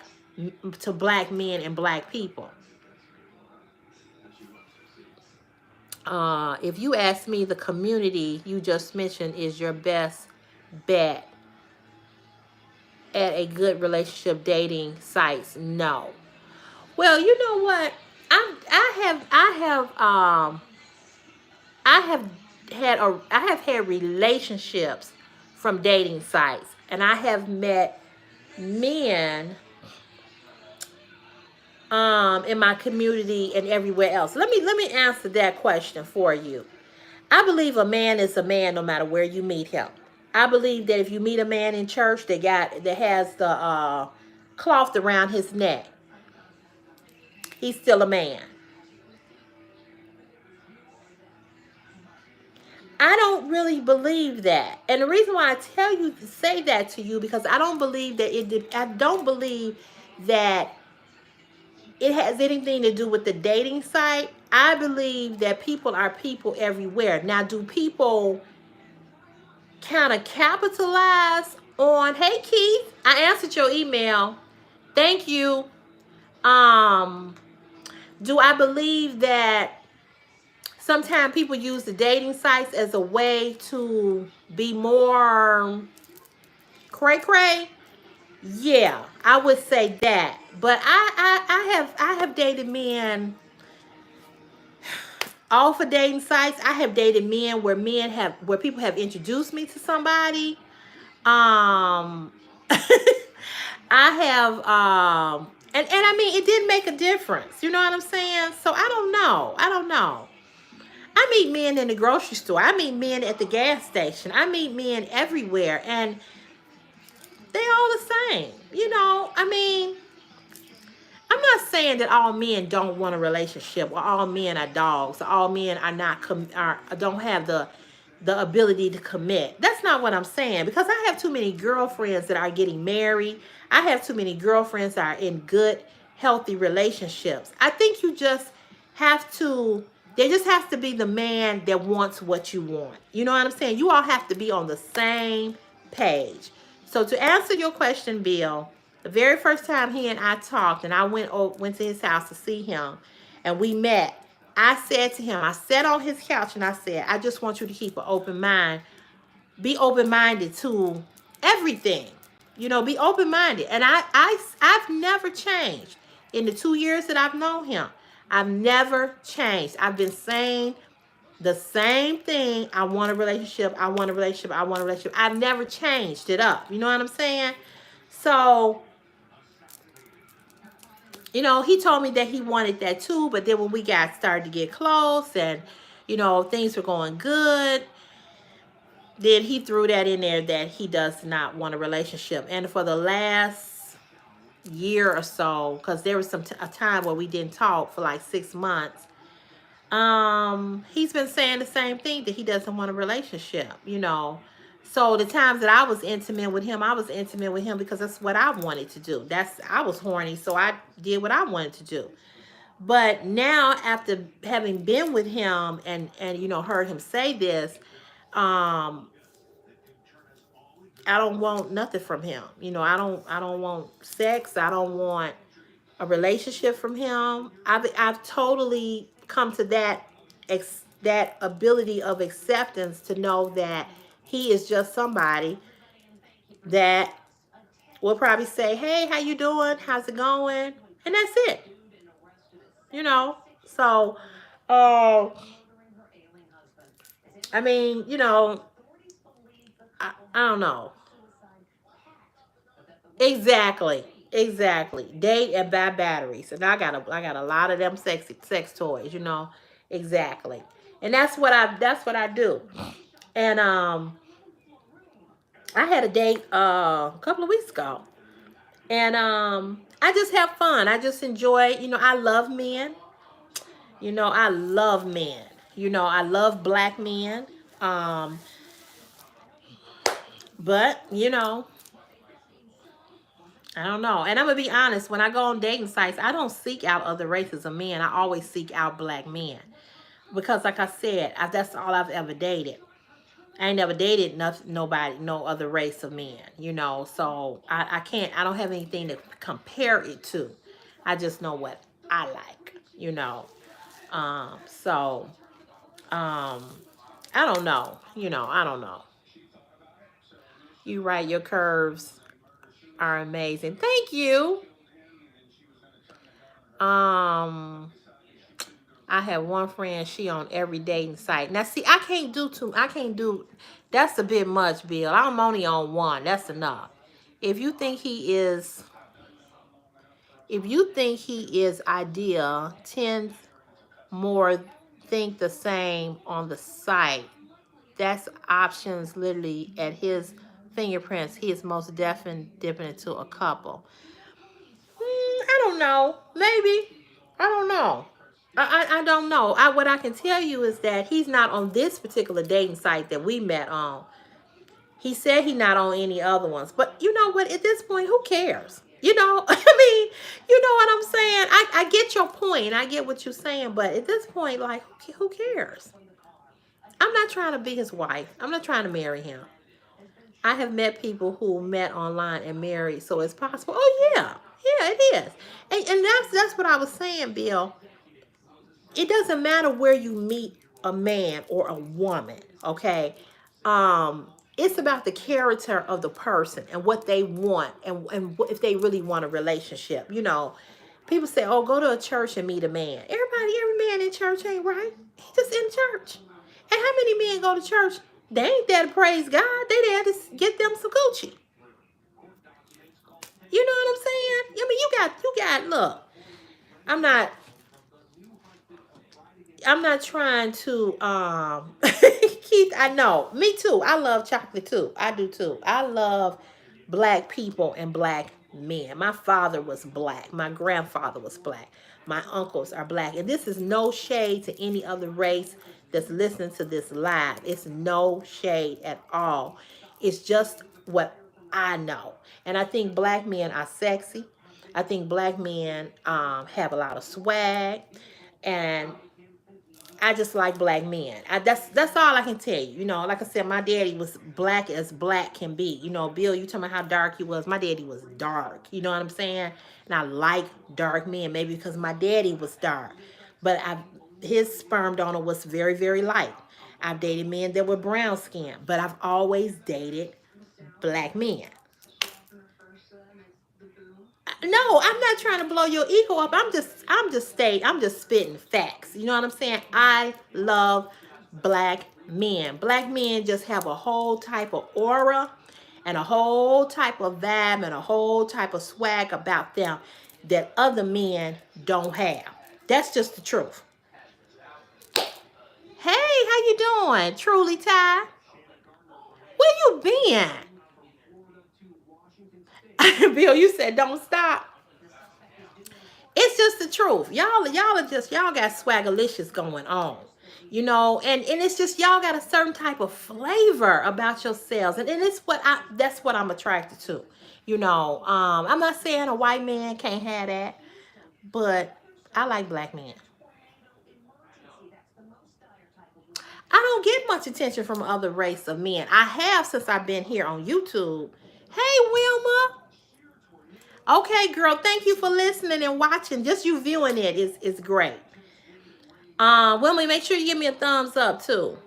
men and black people. If you ask me, the community you just mentioned is your best bet at a good relationship dating sites. No. Well, you know what? I have had relationships from dating sites, and I have met men in my community and everywhere else. Let me answer that question for you. I believe a man is a man no matter where you meet him. I believe that if you meet a man in church that has the cloth around his neck, he's still a man. I don't really believe that. And the reason why I say that to you, because I don't believe that it has anything to do with the dating site. I believe that people are people everywhere. Now, do people kind of capitalize on, hey Keith, I answered your email. Thank you. Do I believe that sometimes people use the dating sites as a way to be more cray-cray? Yeah, I would say that. But I have dated men off of dating sites. I have dated men where people have introduced me to somebody. I have and I mean, it did make a difference. You know what I'm saying? So I don't know. I meet men in the grocery store. I meet men at the gas station. I meet men everywhere, and they all the same. I mean, I'm not saying that all men don't want a relationship, or all men are dogs, or all men don't have the ability to commit. That's not what I'm saying, because I have too many girlfriends that are getting married. I have too many girlfriends that are in good, healthy relationships. I think you just have to. There just has to be the man that wants what you want. You know what I'm saying? You all have to be on the same page. So to answer your question, Bill, the very first time he and I talked, and I went to his house to see him, and we met, I said to him, I sat on his couch and I said, I just want you to keep an open mind. Be open-minded to everything. Be open-minded. And I've never changed. In the 2 years that I've known him, I've never changed. I've been saying the same thing. I want a relationship. I want a relationship. I want a relationship. I've never changed it up. You know what I'm saying? So, he told me that he wanted that too. But then when we started to get close, and, things were going good, then he threw that in there that he does not want a relationship. And for the last year or so, because there was a time where we didn't talk for like 6 months, he's been saying the same thing, that he doesn't want a relationship. So the times that I was intimate with him because that's what I wanted to do. I was horny, so I did what I wanted to do. But now, after having been with him and heard him say this, I don't want nothing from him. I don't want sex. I don't want a relationship from him. I've totally come to that ability of acceptance, to know that he is just somebody that will probably say, hey, how you doing? How's it going? And that's it. So, I mean, you know, I don't know. Exactly. Exactly. Date and buy batteries. And I got a lot of them sexy sex toys, you know. Exactly. And that's what I do. And I had a date a couple of weeks ago. And I just have fun. I just enjoy, I love men. I love men. I love black men. Um but, I don't know. And I'm gonna be honest, when I go on dating sites, I don't seek out other races of men. I always seek out black men. Because like I said, that's all I've ever dated. I ain't never dated nobody, no other race of men, So I can't, I don't have anything to compare it to. I just know what I like. So I don't know, I don't know. You right, your curves are amazing. Thank you. Um, I have one friend, she on every dating site. Now see, I can't do that's a bit much, Bill. I'm only on one. That's enough. If you think he is if you think he is ideal, 10 more think the same on the site. That's options literally at his fingerprints. He is most definitely dipping into a couple. I don't know. Maybe. I don't know. I don't know. What I can tell you is that he's not on this particular dating site that we met on. He said he's not on any other ones. But you know what? At this point, who cares? I mean, you know what I'm saying? I get your point. I get what you're saying. But at this point, like, who cares? I'm not trying to be his wife. I'm not trying to marry him. I have met people who met online and married, so it's possible. Oh yeah, yeah, it is. And that's what I was saying, Bill. It doesn't matter where you meet a man or a woman, okay? It's about the character of the person and what they want and if they really want a relationship. People say, "Oh, go to a church and meet a man." Every man in church ain't right. He just in church. And how many men go to church? They ain't there to praise God. They there to get them some Gucci. You know what I'm saying? I mean, you got. Look, I'm not. I'm not trying to Keith, I know. Me too. I love chocolate too. I do too. I love black people and black men. My father was black. My grandfather was black. My uncles are black. And this is no shade to any other race that's listening to this live. It's no shade at all. It's just what I know. And I think black men are sexy. I think black men have a lot of swag. And I just like black men. That's all I can tell you. Like I said, my daddy was black as black can be. Bill, you talking about how dark he was. My daddy was dark. You know what I'm saying? And I like dark men, maybe because my daddy was dark. But his sperm donor was very, very light. I've dated men that were brown skinned, but I've always dated black men. No, I'm not trying to blow your ego up. I'm just spitting facts. You know what I'm saying? I love black men. Black men just have a whole type of aura and a whole type of vibe and a whole type of swag about them that other men don't have. That's just the truth. Hey, how you doing? Truly Ty? Where you been? Bill, you said don't stop. It's just the truth. Y'all got swagalicious going on. And it's just y'all got a certain type of flavor about yourselves. And that's what I'm attracted to. I'm not saying a white man can't have that, but I like black men. I don't get much attention from other race of men. I have since I've been here on YouTube. Hey, Wilma. Okay, girl, thank you for listening and watching. Just you viewing it is great. Wilma, make sure you give me a thumbs up too.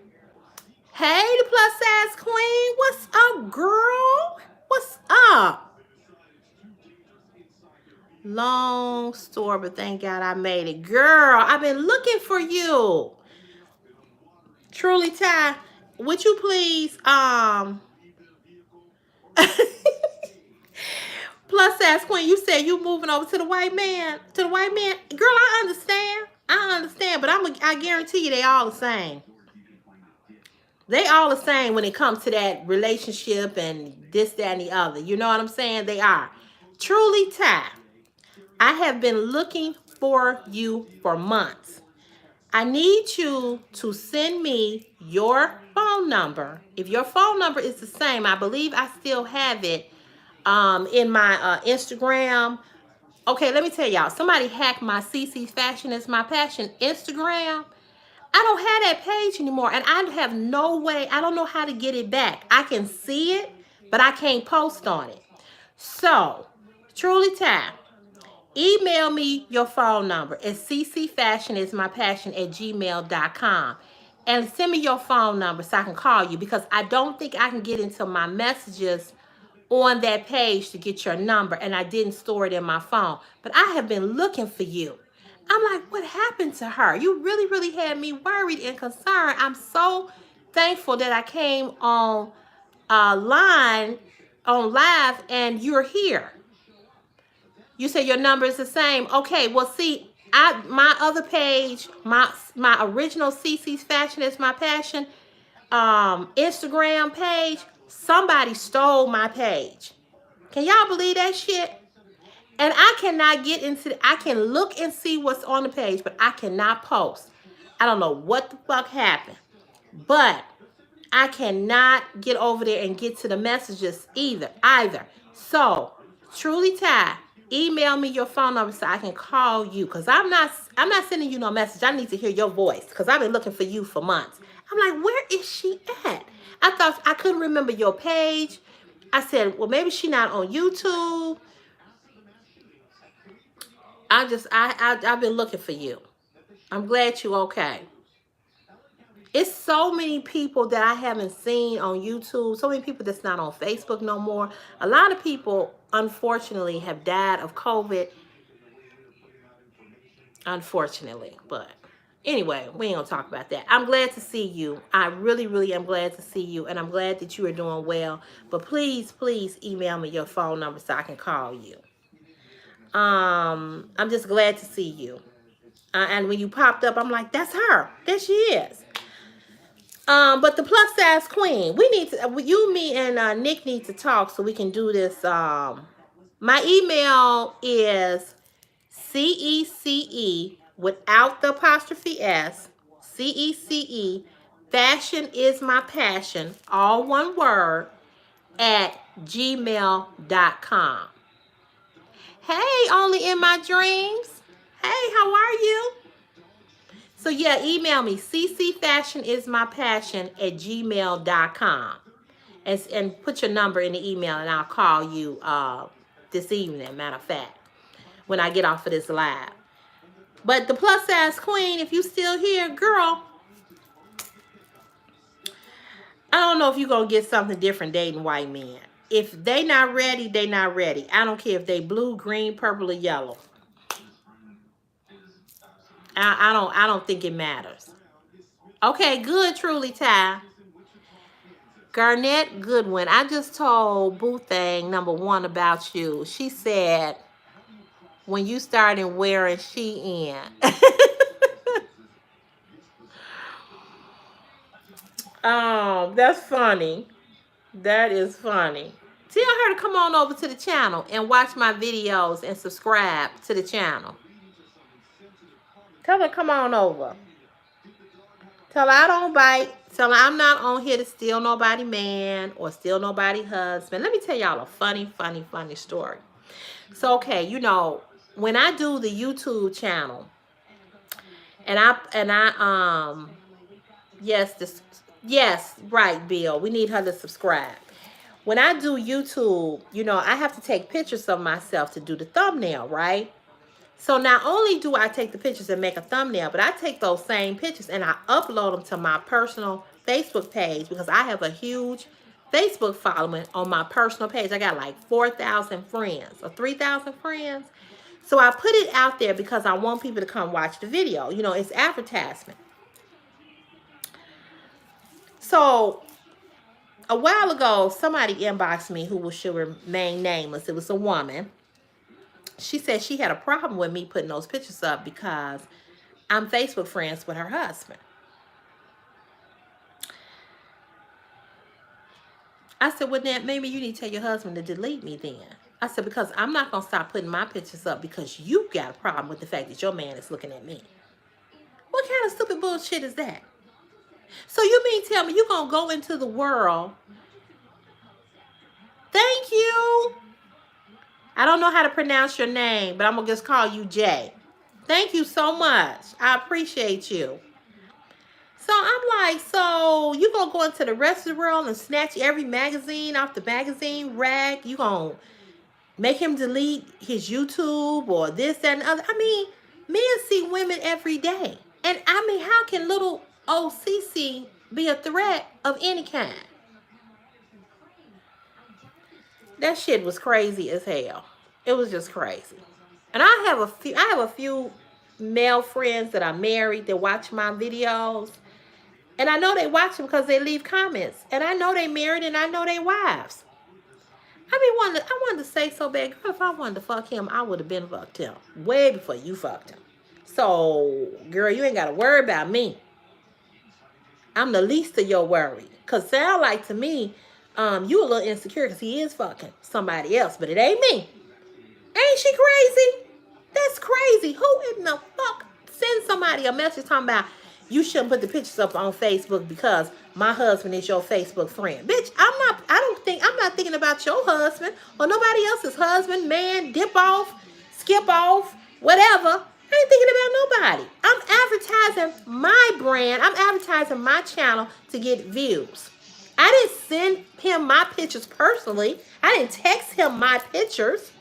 Hey, the plus size queen. What's up, girl? What's up? Long story, but thank God I made it. Girl, I've been looking for you. Truly Ty, would you please, plus size queen, you said you moving over to the white man, Girl, I understand, but I guarantee you they all the same. They all the same when it comes to that relationship and this, that, and the other. You know what I'm saying? They are. Truly, Ty, I have been looking for you for months. I need you to send me your phone number. If your phone number is the same, I believe I still have it in my Instagram. Okay, let me tell y'all. Somebody hacked my CC Fashion is My Passion Instagram. I don't have that page anymore, and I have no way. I don't know how to get it back. I can see it, but I can't post on it. So, Truly Ty, email me your phone number at ccfashionismypassion@gmail.com and send me your phone number so I can call you, because I don't think I can get into my messages on that page to get your number, and I didn't store it in my phone. But I have been looking for you. I'm like, what happened to her? You really, really had me worried and concerned. I'm so thankful that I came on live, and you're here. You say your number is the same. Okay, well, see, my other page, my original CC's Fashion is My Passion Instagram page, somebody stole my page. Can y'all believe that shit? And I cannot get into I can look and see what's on the page, but I cannot post. I don't know what the fuck happened. But I cannot get over there and get to the messages either. So, Truly Ty, email me your phone number so I can call you, because I'm not sending you no message. I need to hear your voice, because I've been looking for you for months. I'm like, where is she at? I thought I couldn't remember your page. I said, well, maybe she's not on YouTube. I've been looking for you. I'm glad you okay. It's so many people that I haven't seen on YouTube. So many people that's not on Facebook no more. A lot of people, unfortunately, have died of COVID. Unfortunately, but anyway, we ain't gonna talk about that. I'm glad to see you. I really, really am glad to see you, and I'm glad that you are doing well. But please, please email me your phone number so I can call you. I'm just glad to see you. And when you popped up, I'm like, that's her. There she is. But the plus size queen, we need to, you, me, and Nick need to talk so we can do this. My email is CECE without the apostrophe S, CECE, Fashion is My Passion, all one word, at gmail.com. Hey, only in my dreams. Hey, how are you? So yeah, email me, ccfashionismypassion@gmail.com. And put your number in the email, and I'll call you this evening, matter of fact, when I get off of this live. But the plus size queen, if you still here, girl, I don't know if you're going to get something different dating white men. If they not ready, they not ready. I don't care if they blue, green, purple, or yellow. I don't think it matters. Okay, good, Truly Ty. Garnett Goodwin, I just told Boo Thang #1 about you. She said, when you started wearing Shein. Oh, that's funny. That is funny. Tell her to come on over to the channel and watch my videos and subscribe to the channel. Tell her come on over. Tell her I don't bite. Tell her I'm not on here to steal nobody man or steal nobody husband. Let me tell y'all a funny story. So, okay, you know, when I do the YouTube channel, yes, right, Bill, we need her to subscribe. When I do YouTube, you know, I have to take pictures of myself to do the thumbnail, right? So not only do I take the pictures and make a thumbnail, but I take those same pictures and I upload them to my personal Facebook page, because I have a huge Facebook following on my personal page. I got like 4,000 friends or 3,000 friends. So I put it out there because I want people to come watch the video. You know, it's advertisement. So a while ago, somebody inboxed me who should remain nameless. It was a woman. She said she had a problem with me putting those pictures up because I'm Facebook friends with her husband. I said, well, then maybe you need to tell your husband to delete me then. I said, because I'm not going to stop putting my pictures up because you got a problem with the fact that your man is looking at me. What kind of stupid bullshit is that? So you mean tell me you're going to go into the world? Thank you. I don't know how to pronounce your name, but I'm going to just call you Jay. Thank you so much. I appreciate you. So I'm like, so you going to go into the rest of the world and snatch every magazine off the magazine rack? You going to make him delete his YouTube or this, that, and the other? I mean, men see women every day. And I mean, how can little old CC be a threat of any kind? That shit was crazy as hell. It was just crazy. And I have a few male friends that are married that watch my videos. And I know they watch them because they leave comments. And I know they married and I know they wives. I wanted to say so bad, girl, if I wanted to fuck him, I would have been fucked him way before you fucked him. So, girl, you ain't got to worry about me. I'm the least of your worry. Because sound like to me, you a little insecure because he is fucking somebody else. But it ain't me. Ain't she crazy? That's crazy. Who in the fuck send somebody a message talking about you shouldn't put the pictures up on Facebook because my husband is your Facebook friend? Bitch, I'm not thinking about your husband or nobody else's husband, man, dip off, skip off, whatever. I ain't thinking about nobody. I'm advertising my brand. I'm advertising my channel to get views. I didn't send him my pictures personally. I didn't text him my pictures.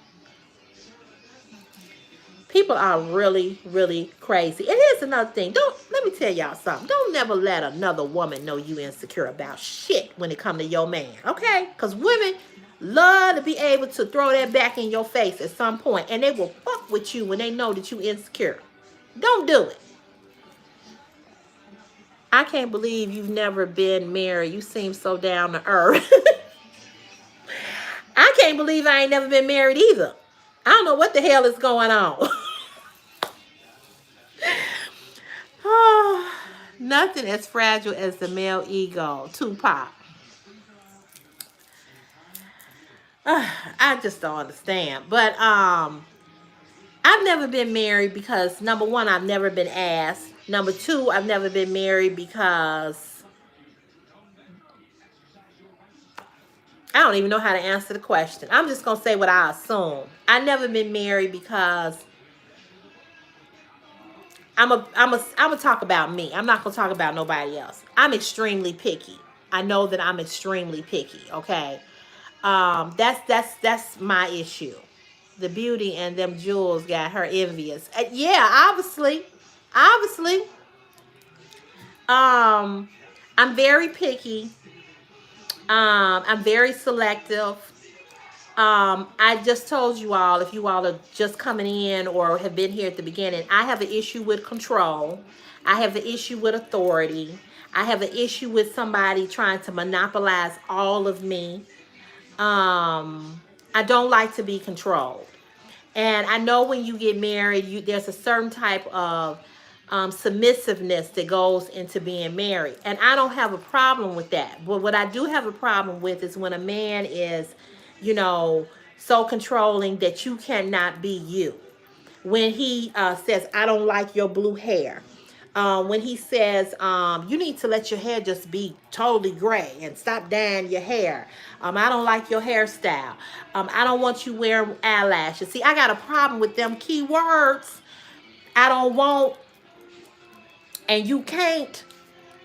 People are really, really crazy. And here's another thing. Let me tell y'all something. Don't never let another woman know you insecure about shit when it comes to your man, okay? Because women love to be able to throw that back in your face at some point, and they will fuck with you when they know that you insecure. Don't do it. I can't believe you've never been married. You seem so down to earth. I can't believe I ain't never been married either. I don't know what the hell is going on. Oh, nothing as fragile as the male ego. Tupac. I just don't understand. But I've never been married because, number one, I've never been asked. Number two, I've never been married because I don't even know how to answer the question. I'm just going to say what I assume. I've never been married because I'm a talk about me. I'm not going to talk about nobody else. I'm extremely picky. I know that I'm extremely picky, okay? That's my issue. The beauty and them jewels got her envious. Yeah, obviously. I'm very picky. I'm very selective. I just told you all, if you all are just coming in or have been here at the beginning, I have an issue with control. I have an issue with authority. I have an issue with somebody trying to monopolize all of me. I don't like to be controlled. And I know when you get married, there's a certain type of submissiveness that goes into being married. And I don't have a problem with that. But what I do have a problem with is when a man is, so controlling that you cannot be you. When he says, I don't like your blue hair. When he says, you need to let your hair just be totally gray and stop dyeing your hair. I don't like your hairstyle. I don't want you wearing eyelashes. See, I got a problem with them keywords. I don't want, and you can't,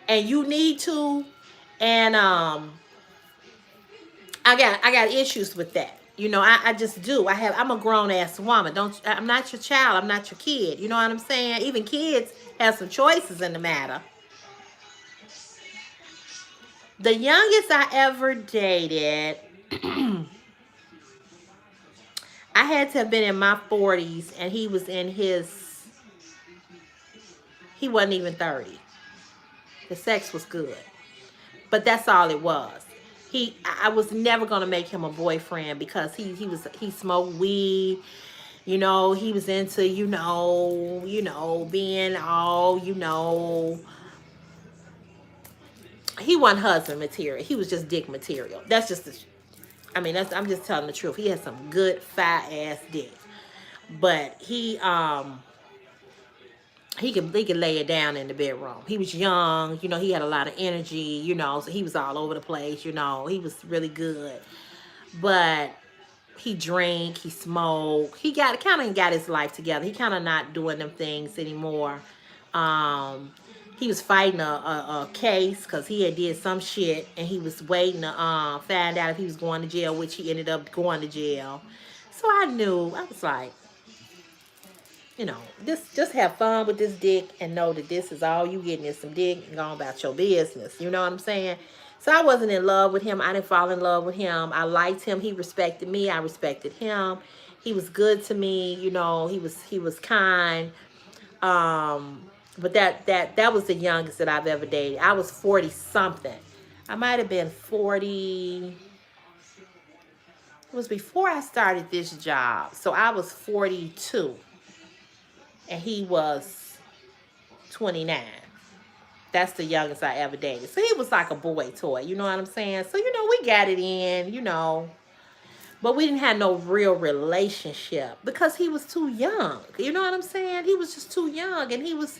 and you need to, and I got issues with that. I just do. I'm a grown ass woman. I'm not your child. I'm not your kid. You know what I'm saying? Even kids have some choices in the matter. The youngest I ever dated, I had to have been in my 40s, and he was he wasn't even 30. The sex was good. But that's all it was. I was never gonna make him a boyfriend because he smoked weed. You know, he was into, being all, he wasn't husband material. He was just dick material. That's just I'm just telling the truth. He had some good fat ass dick. But he could lay it down in the bedroom. He was young, he had a lot of energy, so he was all over the place, he was really good. But he drank, he smoked, he kind of got his life together. He kind of not doing them things anymore. He was fighting a case because he had did some shit, and he was waiting to find out if he was going to jail, which he ended up going to jail. So I was like, just have fun with this dick and know that this is all you getting is some dick and go about your business. You know what I'm saying? So I wasn't in love with him. I didn't fall in love with him. I liked him. He respected me. I respected him. He was good to me. He was kind. But that was the youngest that I've ever dated. I was 40 something. I might have been 40. It was before I started this job. So I was 42. And he was 29. That's the youngest I ever dated. So he was like a boy toy. You know what I'm saying? So, we got it in, But we didn't have no real relationship because he was too young. You know what I'm saying? He was just too young. And he was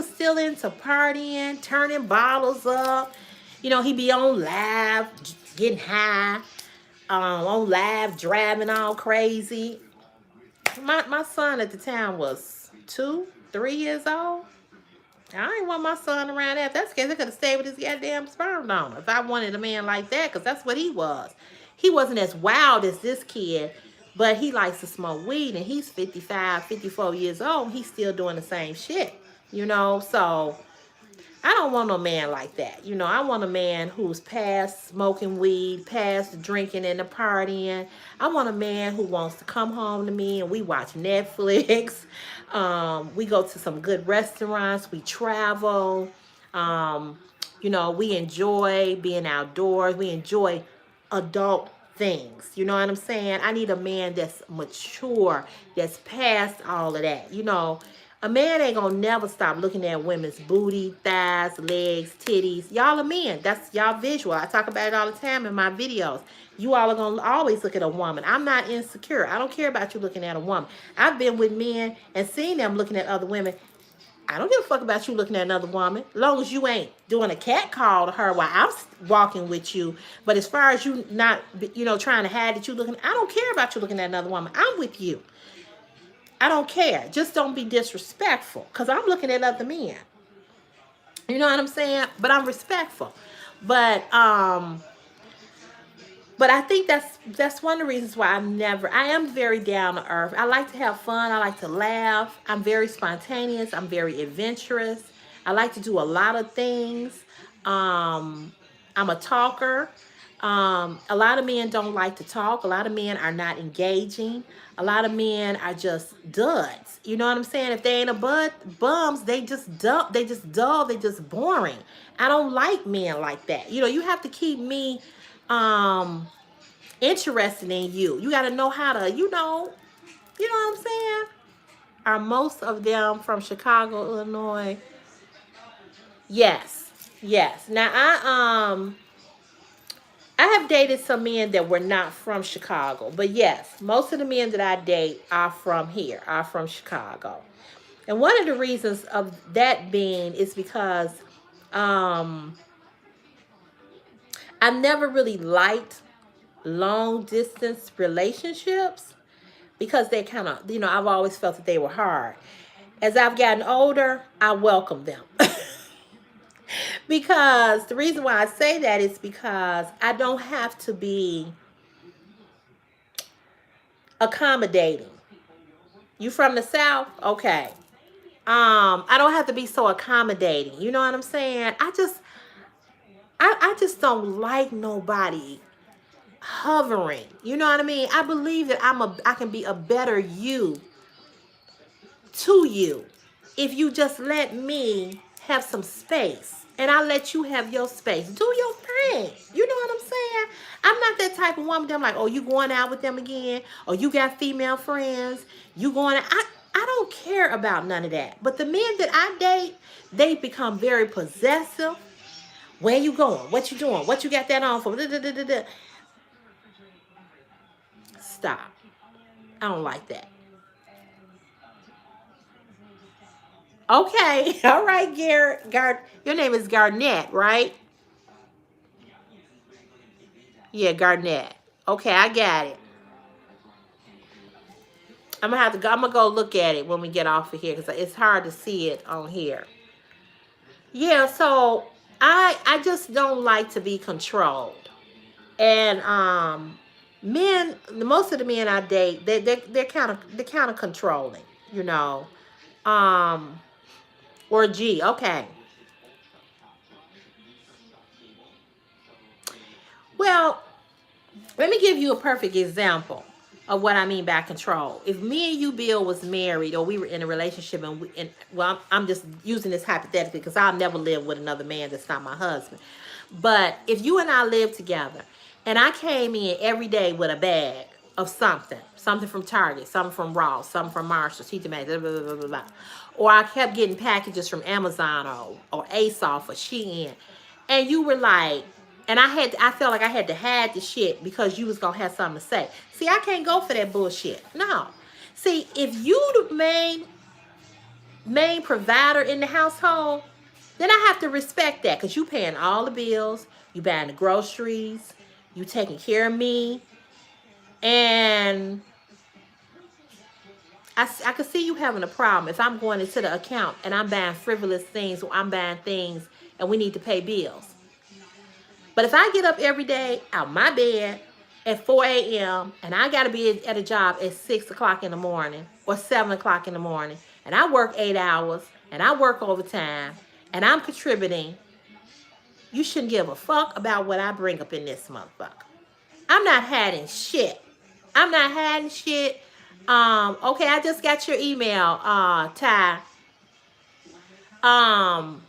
still into partying, turning bottles up. He'd be on live, getting high, on live, driving all crazy. My son at the time was 2, 3 years old. I ain't want my son around that. If that's the case, I could have stayed with his goddamn sperm donor. If I wanted a man like that, because that's what he was. He wasn't as wild as this kid, but he likes to smoke weed, and he's 55, 54 years old. He's still doing the same shit, So I don't want no man like that. I want a man who's past smoking weed, past drinking and the partying. I want a man who wants to come home to me and we watch Netflix. We go to some good restaurants. We travel. We enjoy being outdoors. We enjoy adult things. You know what I'm saying? I need a man that's mature, that's past all of that. A man ain't gonna never stop looking at women's booty, thighs, legs, titties. Y'all are men. That's y'all visual. I talk about it all the time in my videos. You all are gonna always look at a woman. I'm not insecure. I don't care about you looking at a woman. I've been with men and seen them looking at other women. I don't give a fuck about you looking at another woman. As long as you ain't doing a cat call to her while I'm walking with you. But as far as you not, trying to hide that you looking, I don't care about you looking at another woman. I'm with you. I don't care. Just don't be disrespectful. Because I'm looking at other men. You know what I'm saying? But I'm respectful. But I think that's one of the reasons why I am very down to earth. I like to have fun. I like to laugh. I'm very spontaneous. I'm very adventurous. I like to do a lot of things. I'm a talker. A lot of men don't like to talk. A lot of men are not engaging. A lot of men are just duds. You know what I'm saying? If they ain't bums, they just dull. They just dull. They just boring. I don't like men like that. You have to keep me interested in you. You got to know how to, you know what I'm saying? Are most of them from Chicago, Illinois? Yes. Now I have dated some men that were not from Chicago, but yes, most of the men that I date are from here, are from Chicago. And one of the reasons of that being is because I never really liked long distance relationships because they kind of, I've always felt that they were hard. As I've gotten older, I welcome them. Because the reason why I say that is because I don't have to be accommodating. You from the South? Okay. I don't have to be so accommodating. You know what I'm saying? I just don't like nobody hovering. You know what I mean? I believe that I can be a better you to you if you just let me have some space. And I let you have your space. Do your thing. You know what I'm saying? I'm not that type of woman that I'm like, oh, you going out with them again? Or you got female friends? You going out? I don't care about none of that. But the men that I date, they become very possessive. Where you going? What you doing? What you got that on for? Stop. I don't like that. Okay. All right, Garrett. Your name is Garnett, right? Yeah, Garnett. Okay, I got it. I'm gonna go look at it when we get off of here because it's hard to see it on here. Yeah, so I just don't like to be controlled. And men, most of the men I date, they're kind of controlling, you know. Um or G, okay. Well, let me give you a perfect example of what I mean by control. If me and you, Bill, was married or we were in a relationship well, I'm just using this hypothetically because I'll never live with another man that's not my husband. But if you and I lived together and I came in every day with a bag of something from Target, something from Ross, something from Marshall's, TJ Maxx, blah, blah, blah, blah, blah. Or I kept getting packages from Amazon or ASOS or Shein, and you were like, and I felt like I had to hide the shit because you was gonna have something to say. See, I can't go for that bullshit. No. See, if you the main provider in the household, then I have to respect that because you paying all the bills, you buying the groceries, you taking care of me, and I could see you having a problem if I'm going into the account and I'm buying frivolous things or I'm buying things and we need to pay bills. But if I get up every day out my bed at 4 a.m. and I got to be at a job at 6 o'clock in the morning or 7 o'clock in the morning, and I work 8 hours and I work overtime and I'm contributing, you shouldn't give a fuck about what I bring up in this motherfucker. I'm not hiding shit. I'm not hiding shit. Okay, I just got your email, Ty. I'm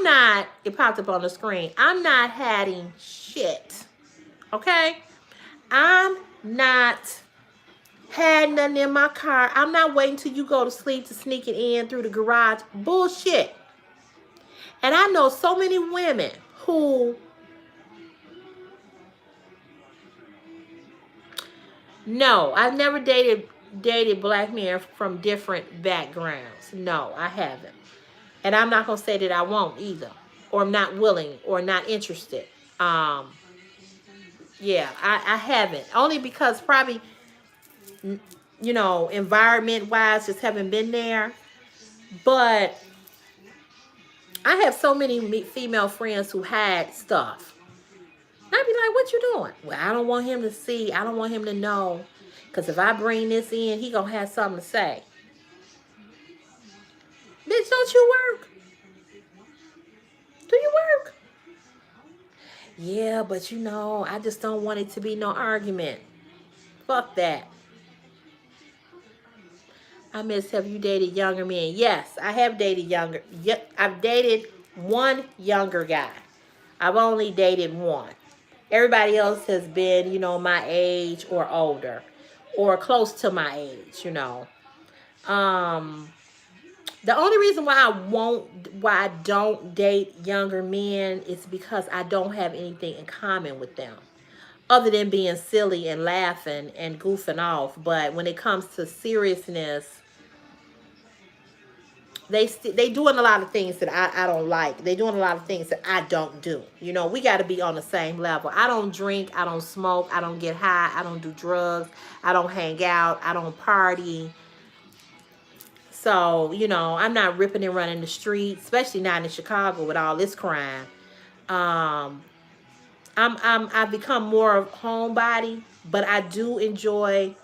not, it popped up on the screen. I'm not hiding shit. Okay? I'm not hiding nothing in my car. I'm not waiting till you go to sleep to sneak it in through the garage. Bullshit. And I know so many women who, no, I've never dated black men from different backgrounds. No, I haven't. And I'm not going to say that I won't either. Or I'm not willing or not interested. Yeah, I haven't. Only because probably, you know, environment-wise, just haven't been there. But I have so many female friends who had stuff. And I'd be like, what you doing? Well, I don't want him to see. I don't want him to know. Because if I bring this in, he going to have something to say. Bitch, don't you work? Do you work? Yeah, but you know, I just don't want it to be no argument. Fuck that. I miss, have you dated younger men? Yes, I have dated younger. I've dated one younger guy. I've only dated one. Everybody else has been, you know, my age or older. Or close to my age, you know. The only reason why I don't date younger men is because I don't have anything in common with them, other than being silly and laughing and goofing off. But when it comes to seriousness, they doing a lot of things that I don't like. They doing a lot of things that I don't do. You know, we got to be on the same level. I don't drink. I don't smoke. I don't get high. I don't do drugs. I don't hang out. I don't party. So, you know, I'm not ripping and running the streets, especially not in Chicago with all this crime. I've become more of a homebody, but I do enjoy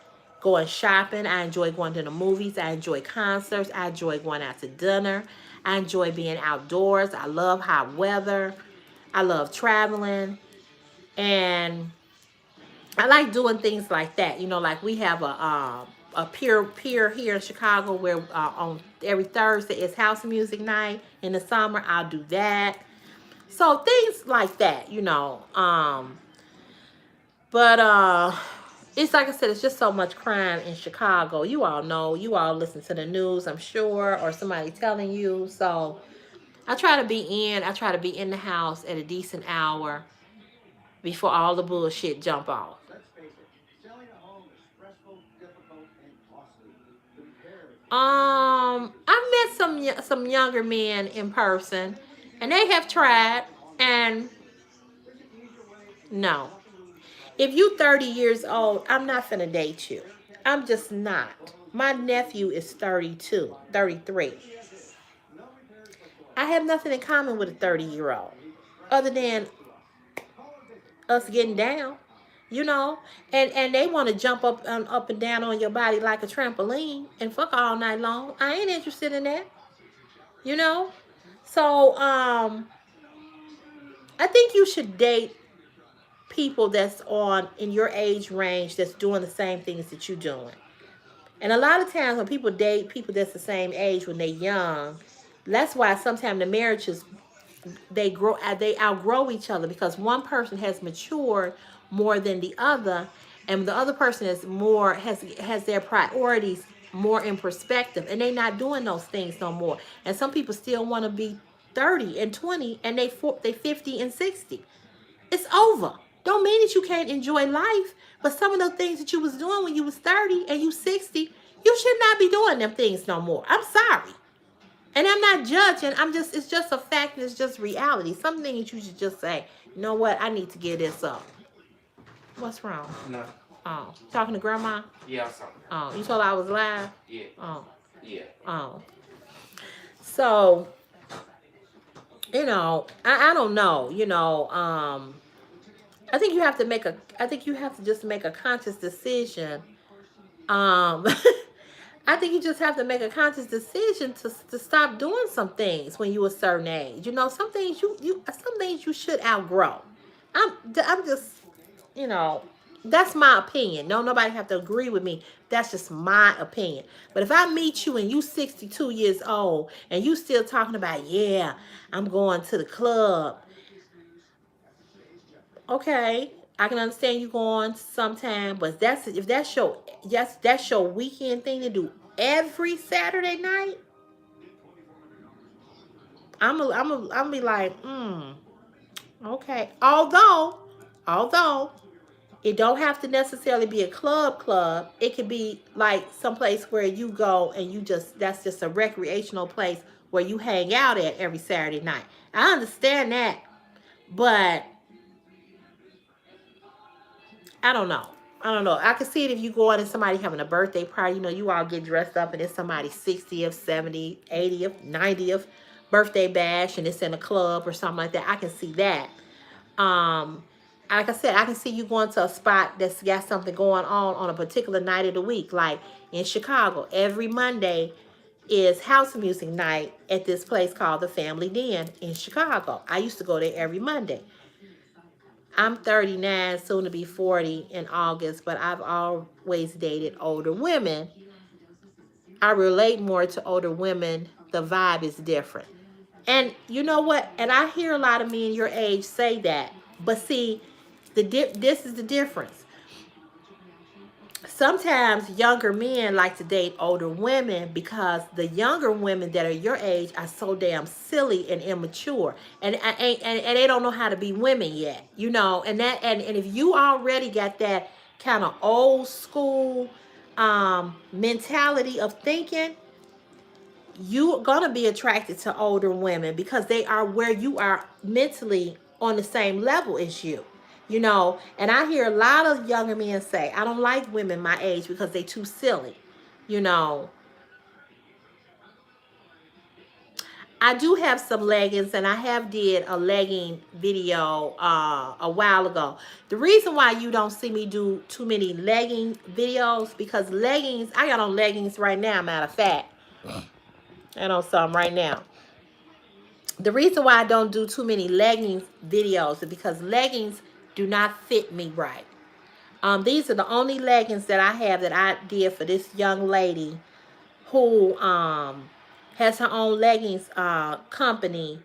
going shopping. I enjoy going to the movies. I enjoy concerts. I enjoy going out to dinner. I enjoy being outdoors. I love hot weather. I love traveling. And I like doing things like that. You know, like we have a pier here in Chicago where on every Thursday is house music night. In the summer, I'll do that. So things like that, you know. But it's like I said, it's just so much crime in Chicago. You all know, you all listen to the news, I'm sure, or somebody telling you. So I try to be in. I try to be in the house at a decent hour before all the bullshit jump off. I've met some younger men in person, and they have tried, and no. If you 30 years old, I'm not finna date you. I'm just not. My nephew is 32, 33. I have nothing in common with a 30-year-old other than us getting down, you know, and they want to jump up and down on your body like a trampoline and fuck all night long. I ain't interested in that, you know. So I think you should date people that's on in your age range that's doing the same things that you're doing. And a lot of times when people date people that's the same age when they're young, that's why sometimes the marriages they outgrow each other because one person has matured more than the other, and the other person is more has their priorities more in perspective, and they not doing those things no more. And some people still want to be 30 and 20, and they 50 and 60. It's over. Don't mean that you can't enjoy life, but some of the things that you was doing when you was 30 and you 60, you should not be doing them things no more. I'm sorry. And I'm not judging. It's just a fact and it's just reality. Some things you should just say, you know what, I need to get this up. What's wrong? No. Oh, talking to grandma? Yeah, I'm sorry. Oh, you told her I was live? Yeah. Oh. Yeah. Oh. So, you know, I don't know, you know, I think you have to just make a conscious decision. I think you just have to make a conscious decision to stop doing some things when you a certain age. You know, some things you should outgrow. I'm just, you know, that's my opinion. No, nobody have to agree with me. That's just my opinion. But if I meet you and you 62 years old and you still talking about, yeah, I'm going to the club. Okay, I can understand you going sometime, but if that's your weekend thing to do every Saturday night. I'm be like, okay. Although it don't have to necessarily be a club. It could be like someplace where you go and that's just a recreational place where you hang out at every Saturday night. I understand that, but I don't know. I can see it if you go out and somebody having a birthday party. You know, you all get dressed up and it's somebody's 60th, 70th, 80th, 90th birthday bash and it's in a club or something like that. I can see that. Like I said, I can see you going to a spot that's got something going on a particular night of the week. Like in Chicago, every Monday is house music night at this place called the Family Den in Chicago. I used to go there every Monday. I'm 39, soon to be 40 in August, but I've always dated older women. I relate more to older women. The vibe is different. And you know what? And I hear a lot of men your age say that. But see, this is the difference. Sometimes younger men like to date older women because the younger women that are your age are so damn silly and immature, and they don't know how to be women yet, you know. And if you already got that kind of old school mentality of thinking, you're gonna be attracted to older women because they are where you are mentally on the same level as you. You know, and I hear a lot of younger men say, I don't like women my age because they too silly. You know, I do have some leggings and I have did a legging video a while ago. The reason why you don't see me do too many legging videos because leggings, I got on leggings right now, matter of fact. I got on some right now. The reason why I don't do too many leggings videos is because leggings do not fit me right. These are the only leggings that I have that I did for this young lady who has her own leggings company,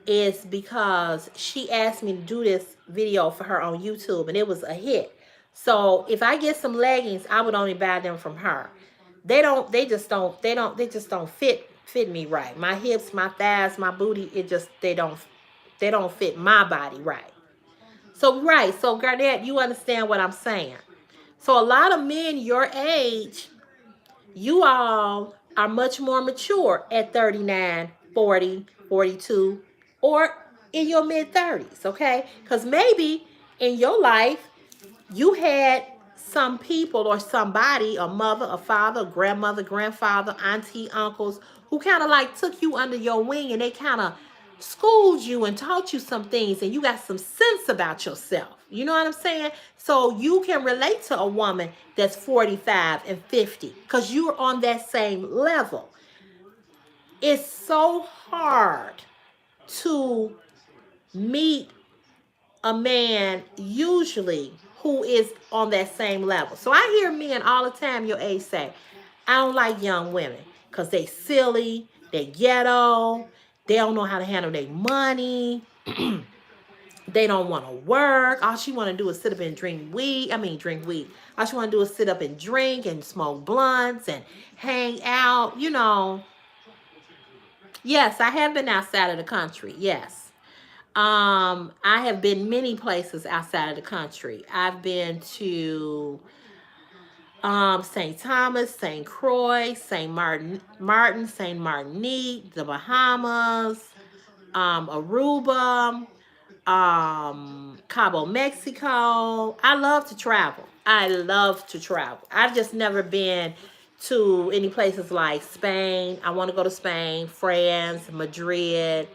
is because she asked me to do this video for her on YouTube, and it was a hit. So if I get some leggings, I would only buy them from her. They just don't fit me right. My hips, my thighs, my booty, they don't fit my body right. So Garnett, you understand what I'm saying. So a lot of men your age, you all are much more mature at 39, 40, 42, or in your mid 30s, okay? Because maybe in your life, you had some people or somebody, a mother, a father, a grandmother, grandfather, auntie, uncles, who kind of like took you under your wing and they kind of schooled you and taught you some things, and you got some sense about yourself. You know what I'm saying? So you can relate to a woman that's 45 and 50 because you're on that same level. It's so hard to meet a man usually who is on that same level. So I hear men all the time your age say, I don't like young women because they silly, they ghetto, they don't know how to handle their money. They don't want to work. All she want to do is sit up and drink weed. All she want to do is sit up and drink and smoke blunts and hang out, you know. Yes, I have been outside of the country. Yes. I have been many places outside of the country. I've been to St. Thomas, St. Croix, St. Martin, St. Martinique, the Bahamas, Aruba, Cabo, Mexico. I love to travel. I've just never been to any places like Spain. I want to go to Spain, France, Madrid,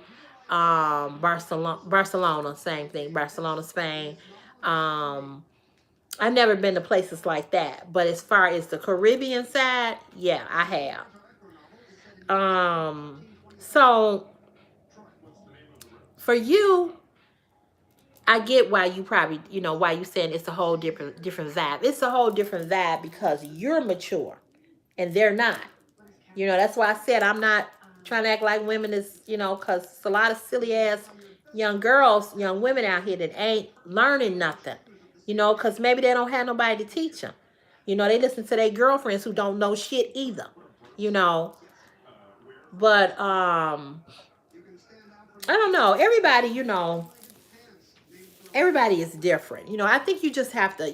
Barcelona, same thing, Barcelona, Spain. I've never been to places like that, but as far as the Caribbean side, yeah, I have. So for you, I get why you probably, why you saying it's a whole different vibe. It's a whole different vibe because you're mature and they're not. That's why I said I'm not trying to act like women is, because it's a lot of silly ass young girls, young women out here that ain't learning nothing, because maybe they don't have nobody to teach them. They listen to their girlfriends who don't know shit either, But I don't know. Everybody is different. I think you just have to,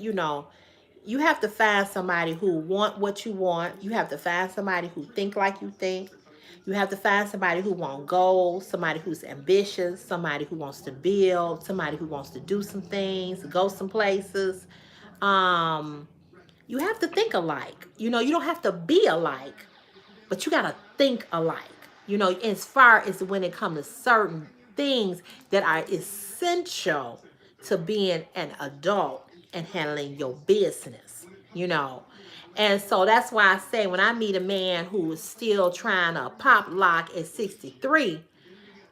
you have to find somebody who want what you want. You have to find somebody who think like you think. You have to find somebody who wants goals, somebody who's ambitious, somebody who wants to build, somebody who wants to do some things, go some places. You have to think alike. You don't have to be alike, but you got to think alike. As far as when it comes to certain things that are essential to being an adult and handling your business, And so that's why I say when I meet a man who is still trying to pop lock at 63,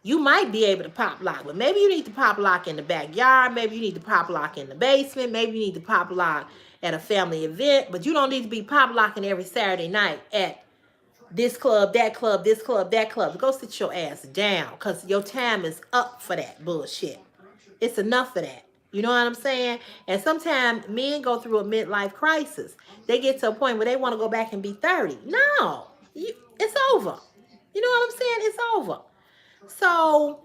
you might be able to pop lock, but maybe you need to pop lock in the backyard. Maybe you need to pop lock in the basement. Maybe you need to pop lock at a family event, but you don't need to be pop locking every Saturday night at this club, that club, this club, that club. Go sit your ass down because your time is up for that bullshit. It's enough of that. You know what I'm saying? And sometimes men go through a midlife crisis. They get to a point where they want to go back and be 30. No, it's over. You know what I'm saying? It's over. So,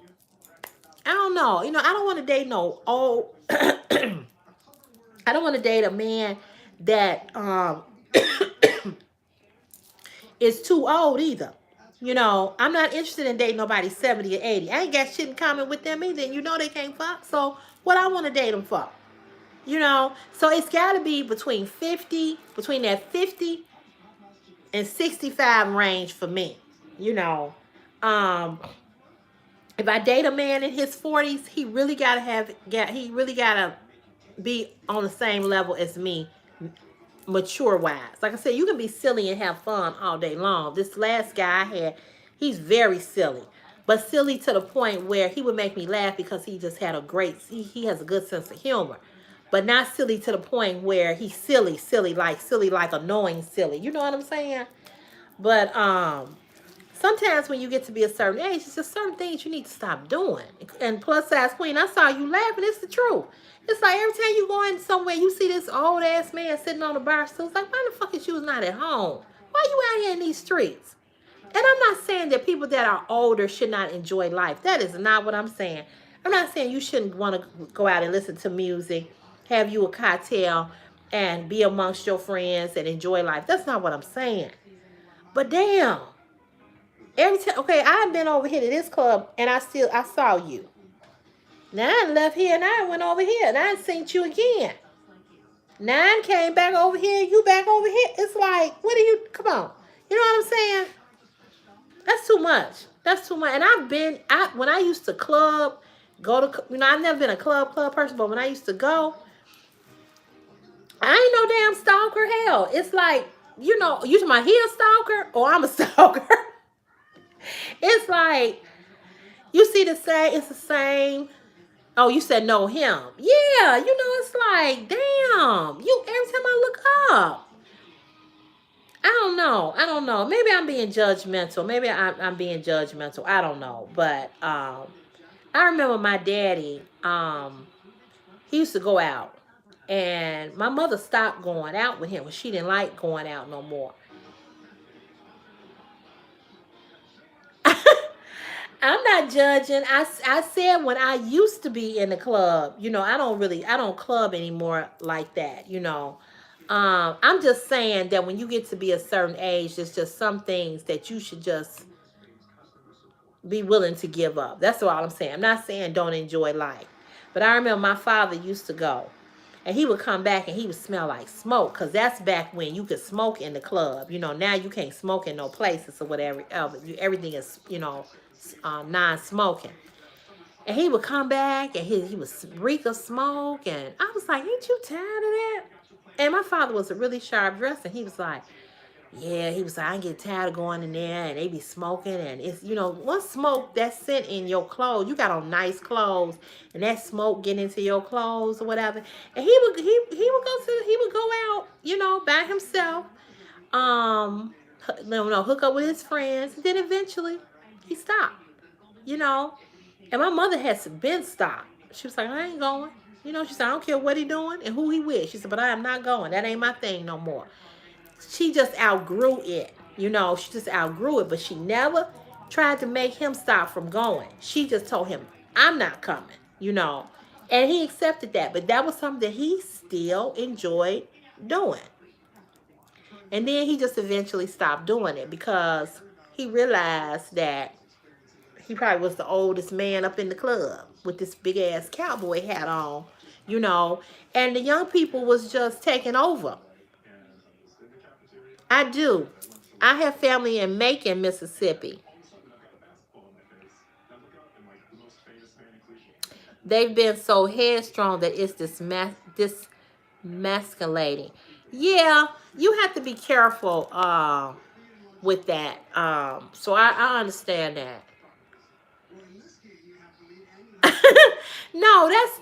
I don't know. I don't want to date no old... I don't want to date a man that is too old either. I'm not interested in dating nobody 70 or 80. I ain't got shit in common with them either. They can't fuck. So what I want to date them for? So it's got to be between that 50 and 65 range for me. If I date a man in his 40s, he really got to be on the same level as me, mature wise. Like I said, you can be silly and have fun all day long. This last guy I had, he's very silly, but silly to the point where he would make me laugh because he just had he has a good sense of humor, but not silly to the point where he's silly like annoying silly. You know what I'm saying? But sometimes when you get to be a certain age, it's just certain things you need to stop doing. And plus size queen, I saw you laughing. It's the truth. It's like every time you go in somewhere, you see this old ass man sitting on the bar stool. It's like, why the fuck is you not at home? Why you out here in these streets? And I'm not saying that people that are older should not enjoy life. That is not what I'm saying. I'm not saying you shouldn't want to go out and listen to music, have you a cocktail, and be amongst your friends and enjoy life. That's not what I'm saying. But damn, every time, okay, I've been over here to this club and I saw you. Now I left here and I went over here and I seen you again. Now I came back over here, you back over here. It's like, what are you? Come on, you know what I'm saying? That's too much. That's too much. And when I used to club, I've never been a club person, but when I used to go, I ain't no damn stalker. Hell, it's like, you talking about he a stalker or I'm a stalker. It's like, you see the same, it's the same. Oh, you said no him. Yeah, it's like, damn, every time I look up. I don't know. Maybe I'm being judgmental. Maybe I'm being judgmental. I don't know. But I remember my daddy, he used to go out. And my mother stopped going out with him when she didn't like going out no more. I'm not judging. I said when I used to be in the club, I don't club anymore like that, I'm just saying that when you get to be a certain age, there's just some things that you should just be willing to give up. That's all I'm saying. I'm not saying don't enjoy life. But I remember my father used to go. And he would come back and he would smell like smoke. Because that's back when you could smoke in the club. Now you can't smoke in no places or whatever. Everything is, non-smoking. And he would come back and he would reek of smoke. And I was like, ain't you tired of that? And my father was a really sharp dresser. He was like, yeah, I get tired of going in there and they be smoking. And it's, once smoke, that scent in your clothes, you got on nice clothes and that smoke get into your clothes or whatever. And he would go out, by himself, hook up with his friends. And then eventually he stopped, And my mother had been stopped. She was like, I ain't going. She said, I don't care what he doing and who he with. She said, but I am not going. That ain't my thing no more. She just outgrew it. She just outgrew it. But she never tried to make him stop from going. She just told him, I'm not coming, And he accepted that. But that was something that he still enjoyed doing. And then he just eventually stopped doing it because he realized that he probably was the oldest man up in the club with this big ass cowboy hat on, and the young people was just taking over. I do. I have family in Macon, Mississippi. They've been so headstrong that it's masculating. Yeah, you have to be careful with that. So I understand that. No, that's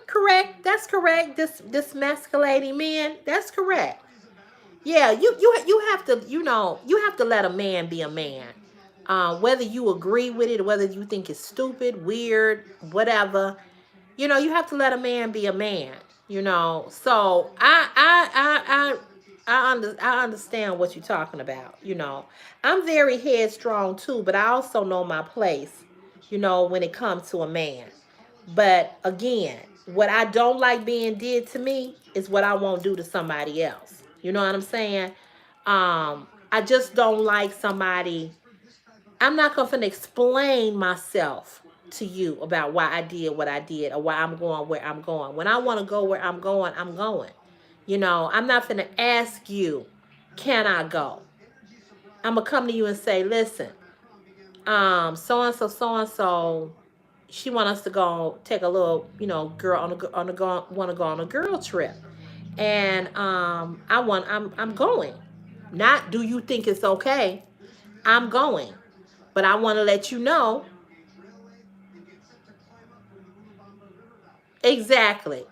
correct. That's correct. This masculating men. That's correct. Yeah, you have to you have to let a man be a man. Whether you agree with it or whether you think it's stupid, weird, whatever, you have to let a man be a man. So I understand what you're talking about. I'm very headstrong too, but I also know my place. When it comes to a man. But again, what I don't like being did to me is what I won't do to somebody else. You know what I'm saying? I just don't like somebody. I'm not going to explain myself to you about why I did what I did or why I'm going where I'm going. When I want to go where I'm going, I'm going. I'm not going to ask you, can I go? I'm going to come to you and say, listen, so-and-so, she want us to go take a little, girl want to go on a girl trip. And I'm going. Not do you think it's okay? I'm going. But I want to let you know. Exactly.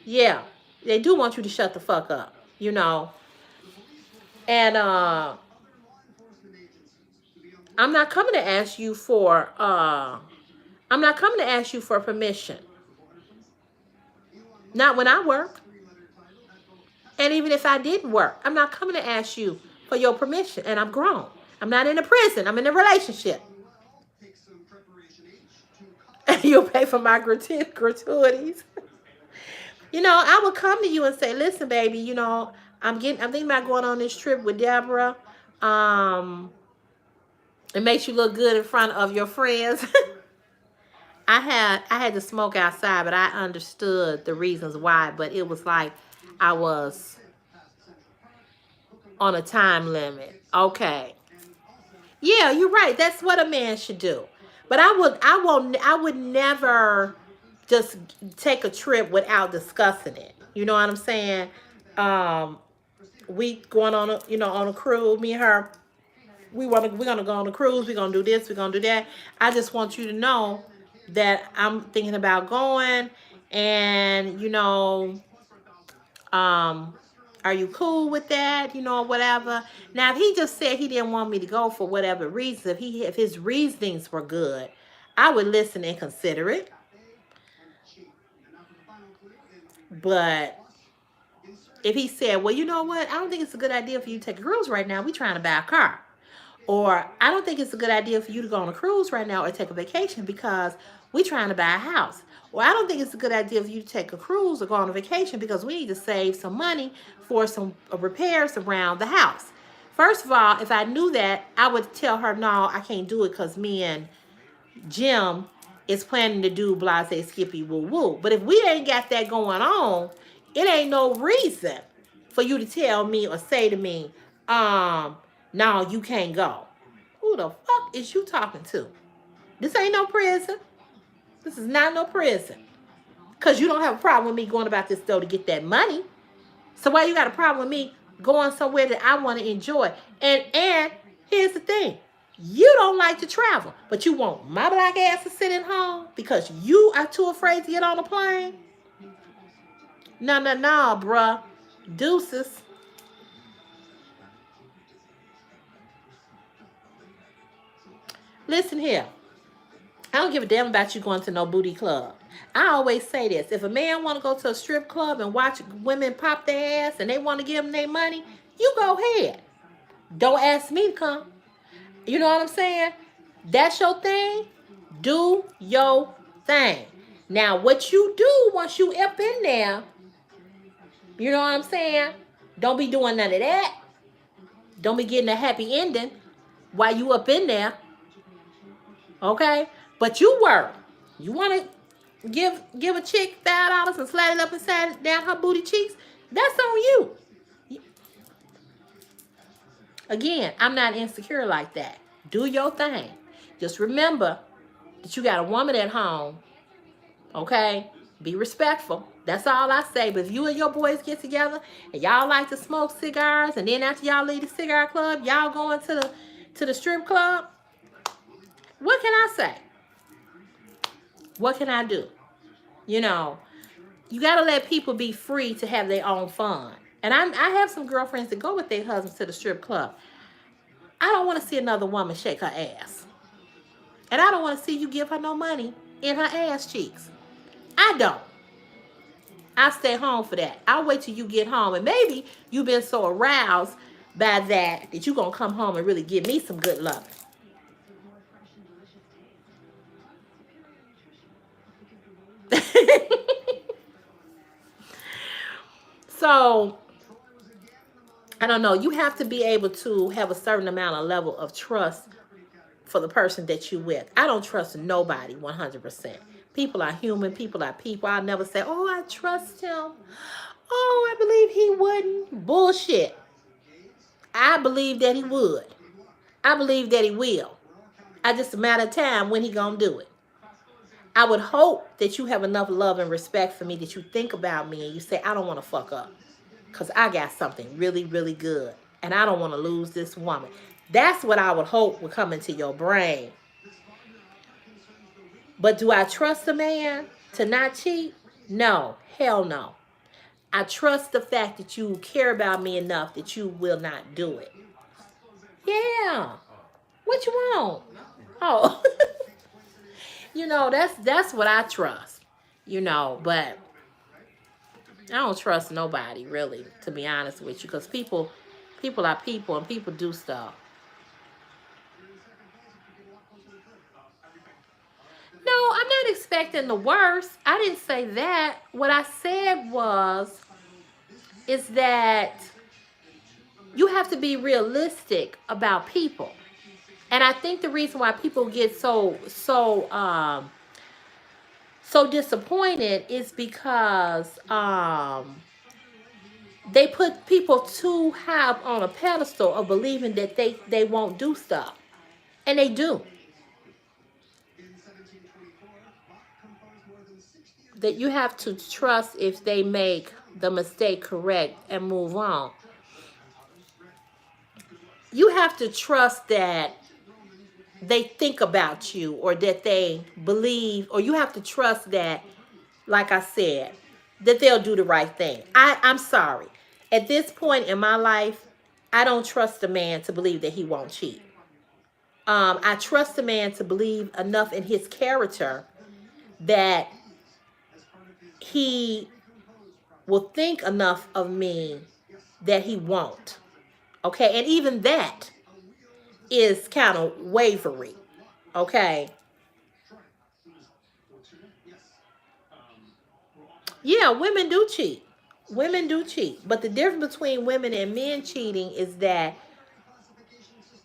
Yeah. They do want you to shut the fuck up, And I'm not coming to ask you for I'm not coming to ask you for permission. Not when I work. And even if I didn't work, I'm not coming to ask you for your permission. And I'm grown. I'm not in a prison. I'm in a relationship. You'll pay for my gratuities. You know, I would come to you and say, listen, baby, you know, I'm thinking about going on this trip with Deborah. It makes you look good in front of your friends. I had to smoke outside, but I understood the reasons why. But it was like I was on a time limit. Okay. Yeah, you're right. That's what a man should do. But I would never just take a trip without discussing it. You know what I'm saying? We going on a on a cruise. Me and her, we're gonna go on a cruise. We're gonna do this. We're gonna do that. I just want you to know that I'm thinking about going, and are you cool with that? You know, whatever. Now, if he just said he didn't want me to go for whatever reason, if his reasonings were good, I would listen and consider it. But if he said, well, you know what? I don't think it's a good idea for you to take a cruise right now. We're trying to buy a car. Or I don't think it's a good idea for you to go on a cruise right now or take a vacation because we're trying to buy a house. Or I don't think it's a good idea for you to take a cruise or go on a vacation because we need to save some money for some repairs around the house. First of all, if I knew that, I would tell her, no, I can't do it because me and Jim is planning to do blase skippy woo woo. But if we ain't got that going on, it ain't no reason for you to tell me or say to me, no, you can't go. Who the fuck is you talking to? This ain't no prison. This is not no prison. Because you don't have a problem with me going about this though to get that money. So why you got a problem with me going somewhere that I want to enjoy? And here's the thing. You don't like to travel, but you want my black ass to sit at home because you are too afraid to get on a plane? No, bruh. Deuces. Listen here. I don't give a damn about you going to no booty club. I always say this. If a man want to go to a strip club and watch women pop their ass and they want to give them their money, you go ahead. Don't ask me to come. You know what I'm saying? That's your thing. Do your thing. Now, what you do once you up in there, you know what I'm saying? Don't be doing none of that. Don't be getting a happy ending while you up in there. Okay? But you work. You want to give a chick $5 and slide it up inside down her booty cheeks? That's on you. Again, I'm not insecure like that. Do your thing. Just remember that you got a woman at home. Okay? Be respectful. That's all I say. But if you and your boys get together and y'all like to smoke cigars, and then after y'all leave the cigar club, y'all going to the strip club, what can I say? What can I do? You know, you got to let people be free to have their own fun. And I have some girlfriends that go with their husbands to the strip club. I don't want to see another woman shake her ass. And I don't want to see you give her no money in her ass cheeks. I don't. I stay home for that. I'll wait till you get home. And maybe you've been so aroused by that you're going to come home and really give me some good loving. So, I don't know. You have to be able to have a certain amount of level of trust for the person that you with. I don't trust nobody 100%. People are human. People are people. I'll never say, oh, I trust him. Oh, I believe he wouldn't. Bullshit. I believe that he would. I believe that he will. It's just a matter of time when he gonna do it. I would hope that you have enough love and respect for me that you think about me and you say, I don't want to fuck up because I got something really, really good and I don't want to lose this woman. That's what I would hope would come into your brain. But do I trust a man to not cheat? No, hell no. I trust the fact that you care about me enough that you will not do it. Yeah. What you want? Oh, that's what I trust. But I don't trust nobody really, to be honest with you, because people are people and people do stuff. No, I'm not expecting the worst. I didn't say that. What I said is that you have to be realistic about people. And I think the reason why people get so disappointed is because they put people too high up on a pedestal of believing that they won't do stuff. And they do. That you have to trust if they make the mistake correct and move on. You have to trust that they think about you, or that they believe, or you have to trust that, like I said, that they'll do the right thing. I'm sorry. At this point in my life, I don't trust a man to believe that he won't cheat. I trust a man to believe enough in his character that he will think enough of me that he won't. Okay, and even that is kind of wavery. Okay. Yeah, women do cheat. Women do cheat. But the difference between women and men cheating is that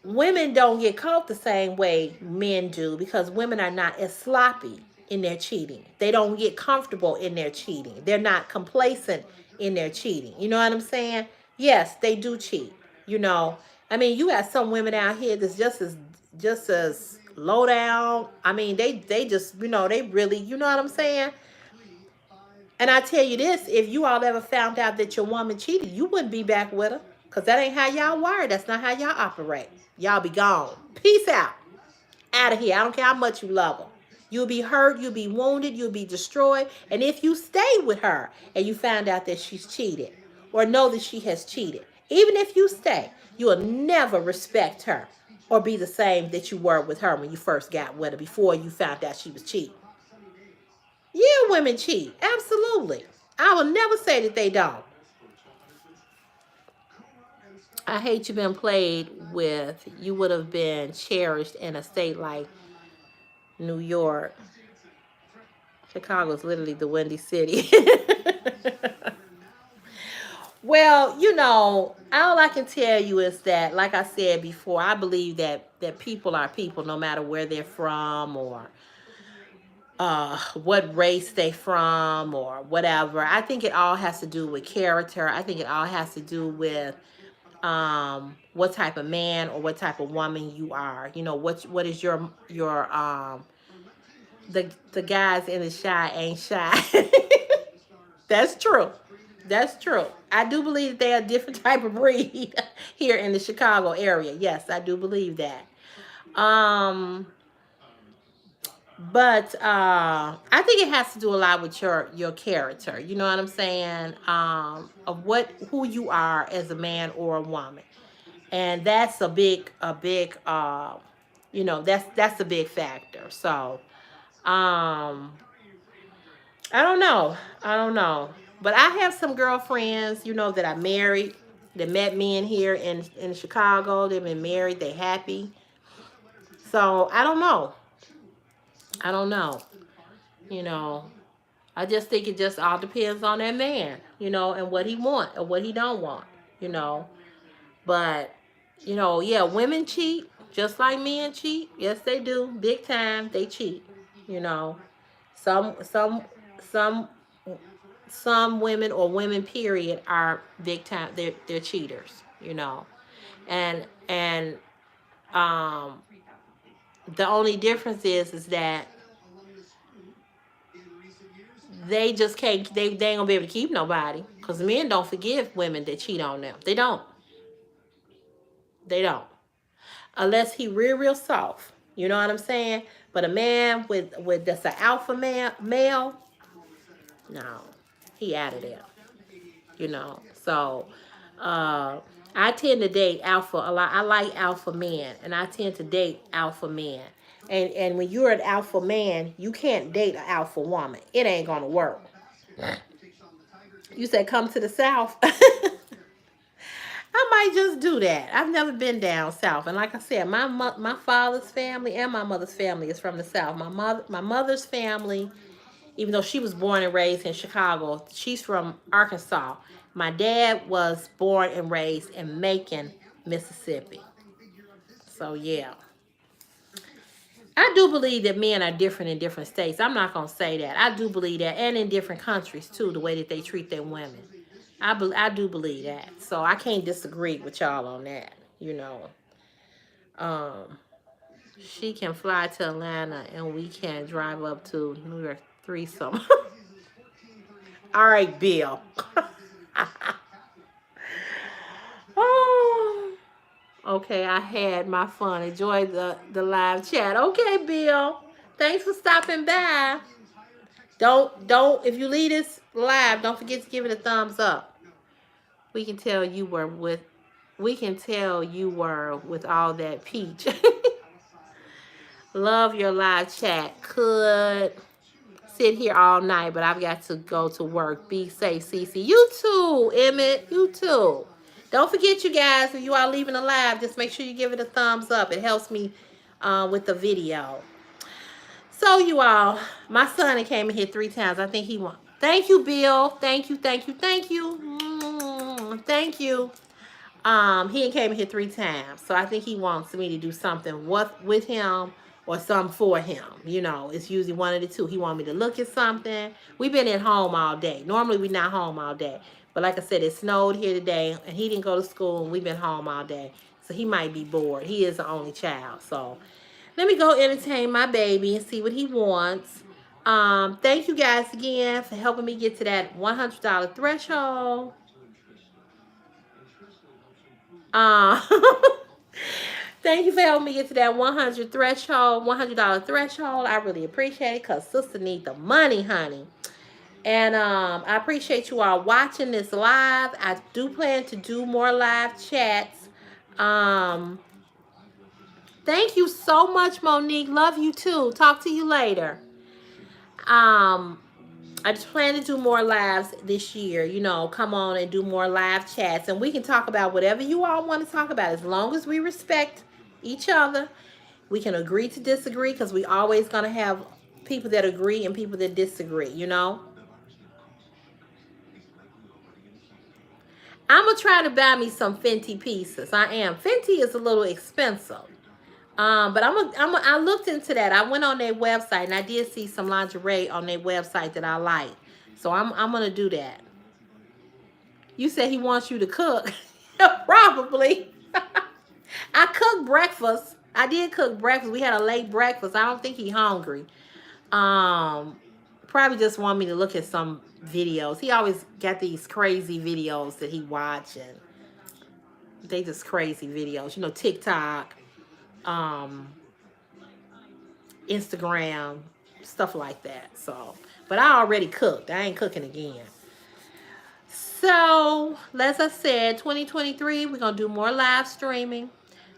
women don't get caught the same way men do, because women are not as sloppy in their cheating. They don't get comfortable in their cheating. They're not complacent in their cheating. You know what I'm saying? Yes, they do cheat. You know, I mean, you got some women out here that's just as low down. I mean, they just, they really, you know what I'm saying? And I tell you this, if you all ever found out that your woman cheated, you wouldn't be back with her. Because that ain't how y'all wired. That's not how y'all operate. Y'all be gone. Peace out. Out of here. I don't care how much you love her. You'll be hurt. You'll be wounded. You'll be destroyed. And if you stay with her and you find out that she's cheated, or know that she has cheated, even if you stay, you will never respect her or be the same that you were with her when you first got with her, before you found out she was cheating. Yeah, women cheat. Absolutely. I will never say that they don't. I hate you been played with. You would have been cherished in a state like New York. Chicago's literally the Windy City. Well, all I can tell you is that, like I said before, I believe that people are people, no matter where they're from, or what race they from, or whatever. I think it all has to do with character. I think it all has to do with what type of man or what type of woman you are. What is your the guys in the shy ain't shy. That's true. That's true. I do believe that they are a different type of breed here in the Chicago area. Yes, I do believe that. Um, but I think it has to do a lot with your character. You know what I'm saying? Of who you are as a man or a woman, and that's that's a big factor. So, um, I don't know. I don't know. But I have some girlfriends, that I married, that met me in here in Chicago. They've been married. They happy. So I don't know. I don't know. You know, I just think it just all depends on that man, and what he want or what he don't want, you know. But, yeah, women cheat just like men cheat. Yes, they do. Big time, they cheat. You know, some some some some women, or women period, are big time. They're cheaters. And um the only difference is that they just can't. They ain't gonna be able to keep nobody, because men don't forgive women that cheat on them. They don't. They don't. Unless he real soft. You know what I'm saying? But a man with that's an alpha male, no, he out of there. So I tend to date alpha a lot. I like alpha men, and I tend to date alpha men. And when you're an alpha man, you can't date an alpha woman. It ain't gonna work. You said come to the South. I might just do that. I've never been down south, and like I said, my father's family and my mother's family is from the South. My mother's family, even though she was born and raised in Chicago, she's from Arkansas. My dad was born and raised in Macon, Mississippi. So yeah, I do believe that men are different in different states. I'm not gonna say that. I do believe that, and in different countries too, the way that they treat their women. I do believe that. So I can't disagree with y'all on that. You know, um, she can fly to Atlanta and we can drive up to New York threesome. All right, Bill. Oh, okay, I had my fun. Enjoy the live chat. Okay, Bill. Thanks for stopping by. Don't if you leave this live, don't forget to give it a thumbs up. We can tell you were with all that peach. Love your live chat. Could sit here all night, but I've got to go to work. Be safe, Cece. You too, Emmett. You too. Don't forget, you guys, if you are leaving a live, just make sure you give it a thumbs up. It helps me with the video. So, you all, my son came in here 3 times. I think he won. Thank you, Bill. Thank you, thank you, thank you. Thank you. He came in here 3 times. So I think he wants me to do something with him or something for him. You know, it's usually one of the two. He wanted me to look at something. We've been at home all day. Normally, we're not home all day. But like I said, it snowed here today, and he didn't go to school, and we've been home all day. So he might be bored. He is the only child. So let me go entertain my baby and see what he wants. Thank you guys again for helping me get to that $100 threshold. Thank you for helping me get to that $100 threshold. I really appreciate it because sister need the money, honey. And I appreciate you all watching this live. I do plan to do more live chats. Thank you so much, Monique. Love you too. Talk to you later. I just plan to do more lives this year. You know, come on and do more live chats. And we can talk about whatever you all want to talk about. As long as we respect each other, we can agree to disagree, because we always going to have people that agree and people that disagree, you know. I'm going to try to buy me some Fenty pieces. I am. Fenty is a little expensive. But I looked into that. I went on their website and I did see some lingerie on their website that I like. So I'm gonna do that. You said he wants you to cook. Probably. I cooked breakfast. I did cook breakfast. We had a late breakfast. I don't think he's hungry. Probably just want me to look at some videos. He always got these crazy videos that he watching. They just crazy videos. You know, TikTok. Instagram, stuff like that. So, but I already cooked. I ain't cooking again. So, as I said, 2023, we're going to do more live streaming.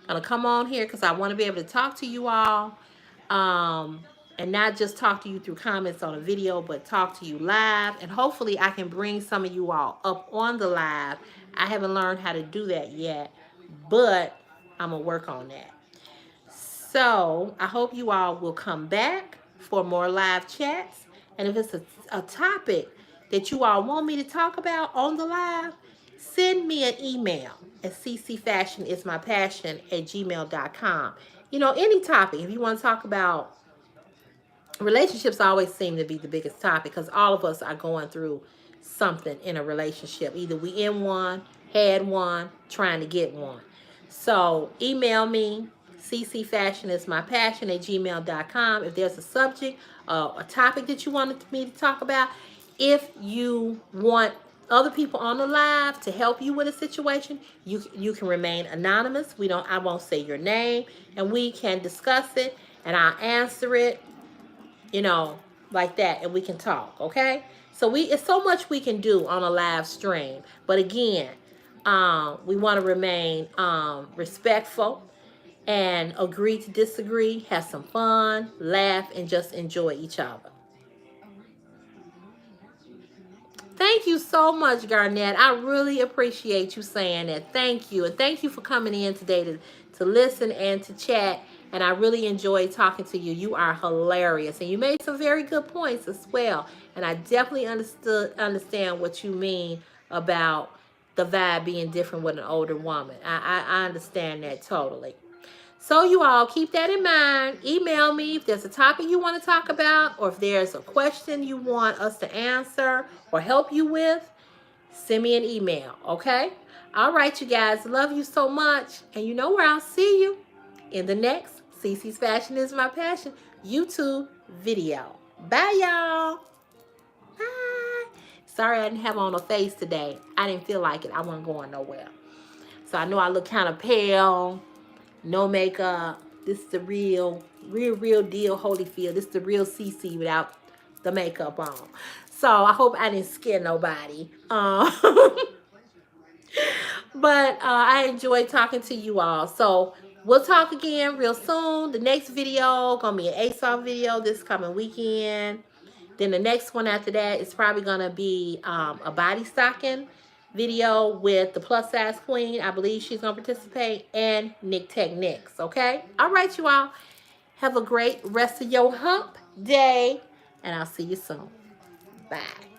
I'm going to come on here because I want to be able to talk to you all. And not just talk to you through comments on a video, but talk to you live. And hopefully I can bring some of you all up on the live. I haven't learned how to do that yet, but I'm going to work on that. So I hope you all will come back for more live chats. And if it's a topic that you all want me to talk about on the live, send me an email at ccfashionismypassion@gmail.com. You know, any topic. If you want to talk about relationships, always seem to be the biggest topic because all of us are going through something in a relationship. Either we in one, had one, trying to get one. So email me. ccfashionismypassion@gmail.com. If there's a subject, a topic that you wanted me to talk about, if you want other people on the live to help you with a situation, you can remain anonymous. I won't say your name, and we can discuss it, and I'll answer it, you know, like that, and we can talk. Okay. So it's so much we can do on a live stream, but again, We want to remain respectful and agree to disagree, have some fun, laugh, and just enjoy each other. Thank you so much, Garnett. I really appreciate you saying that. Thank you. And thank you for coming in today to listen and to chat. And I really enjoyed talking to you. You are hilarious. And you made some very good points as well. And I definitely understand what you mean about the vibe being different with an older woman. I understand that totally. So you all keep that in mind. Email me if there's a topic you want to talk about, or if there's a question you want us to answer or help you with, send me an email, okay? All right, you guys. Love you so much. And you know where I'll see you in the next Cece's Fashion is My Passion YouTube video. Bye, y'all. Bye. Sorry I didn't have on a face today. I didn't feel like it. I wasn't going nowhere. So I know I look kind of pale. No makeup. This is the real deal Holyfield. This is the real Cece without the makeup on. So I hope I didn't scare nobody. But I enjoyed talking to you all. So we'll talk again real soon. The next video gonna be an ASOS video this coming weekend. Then the next one after that is probably gonna be a body stocking video with the plus size queen. I believe she's gonna participate, and Nick Techniques. Okay. All right, you all. Have a great rest of your hump day, and I'll see you soon. Bye.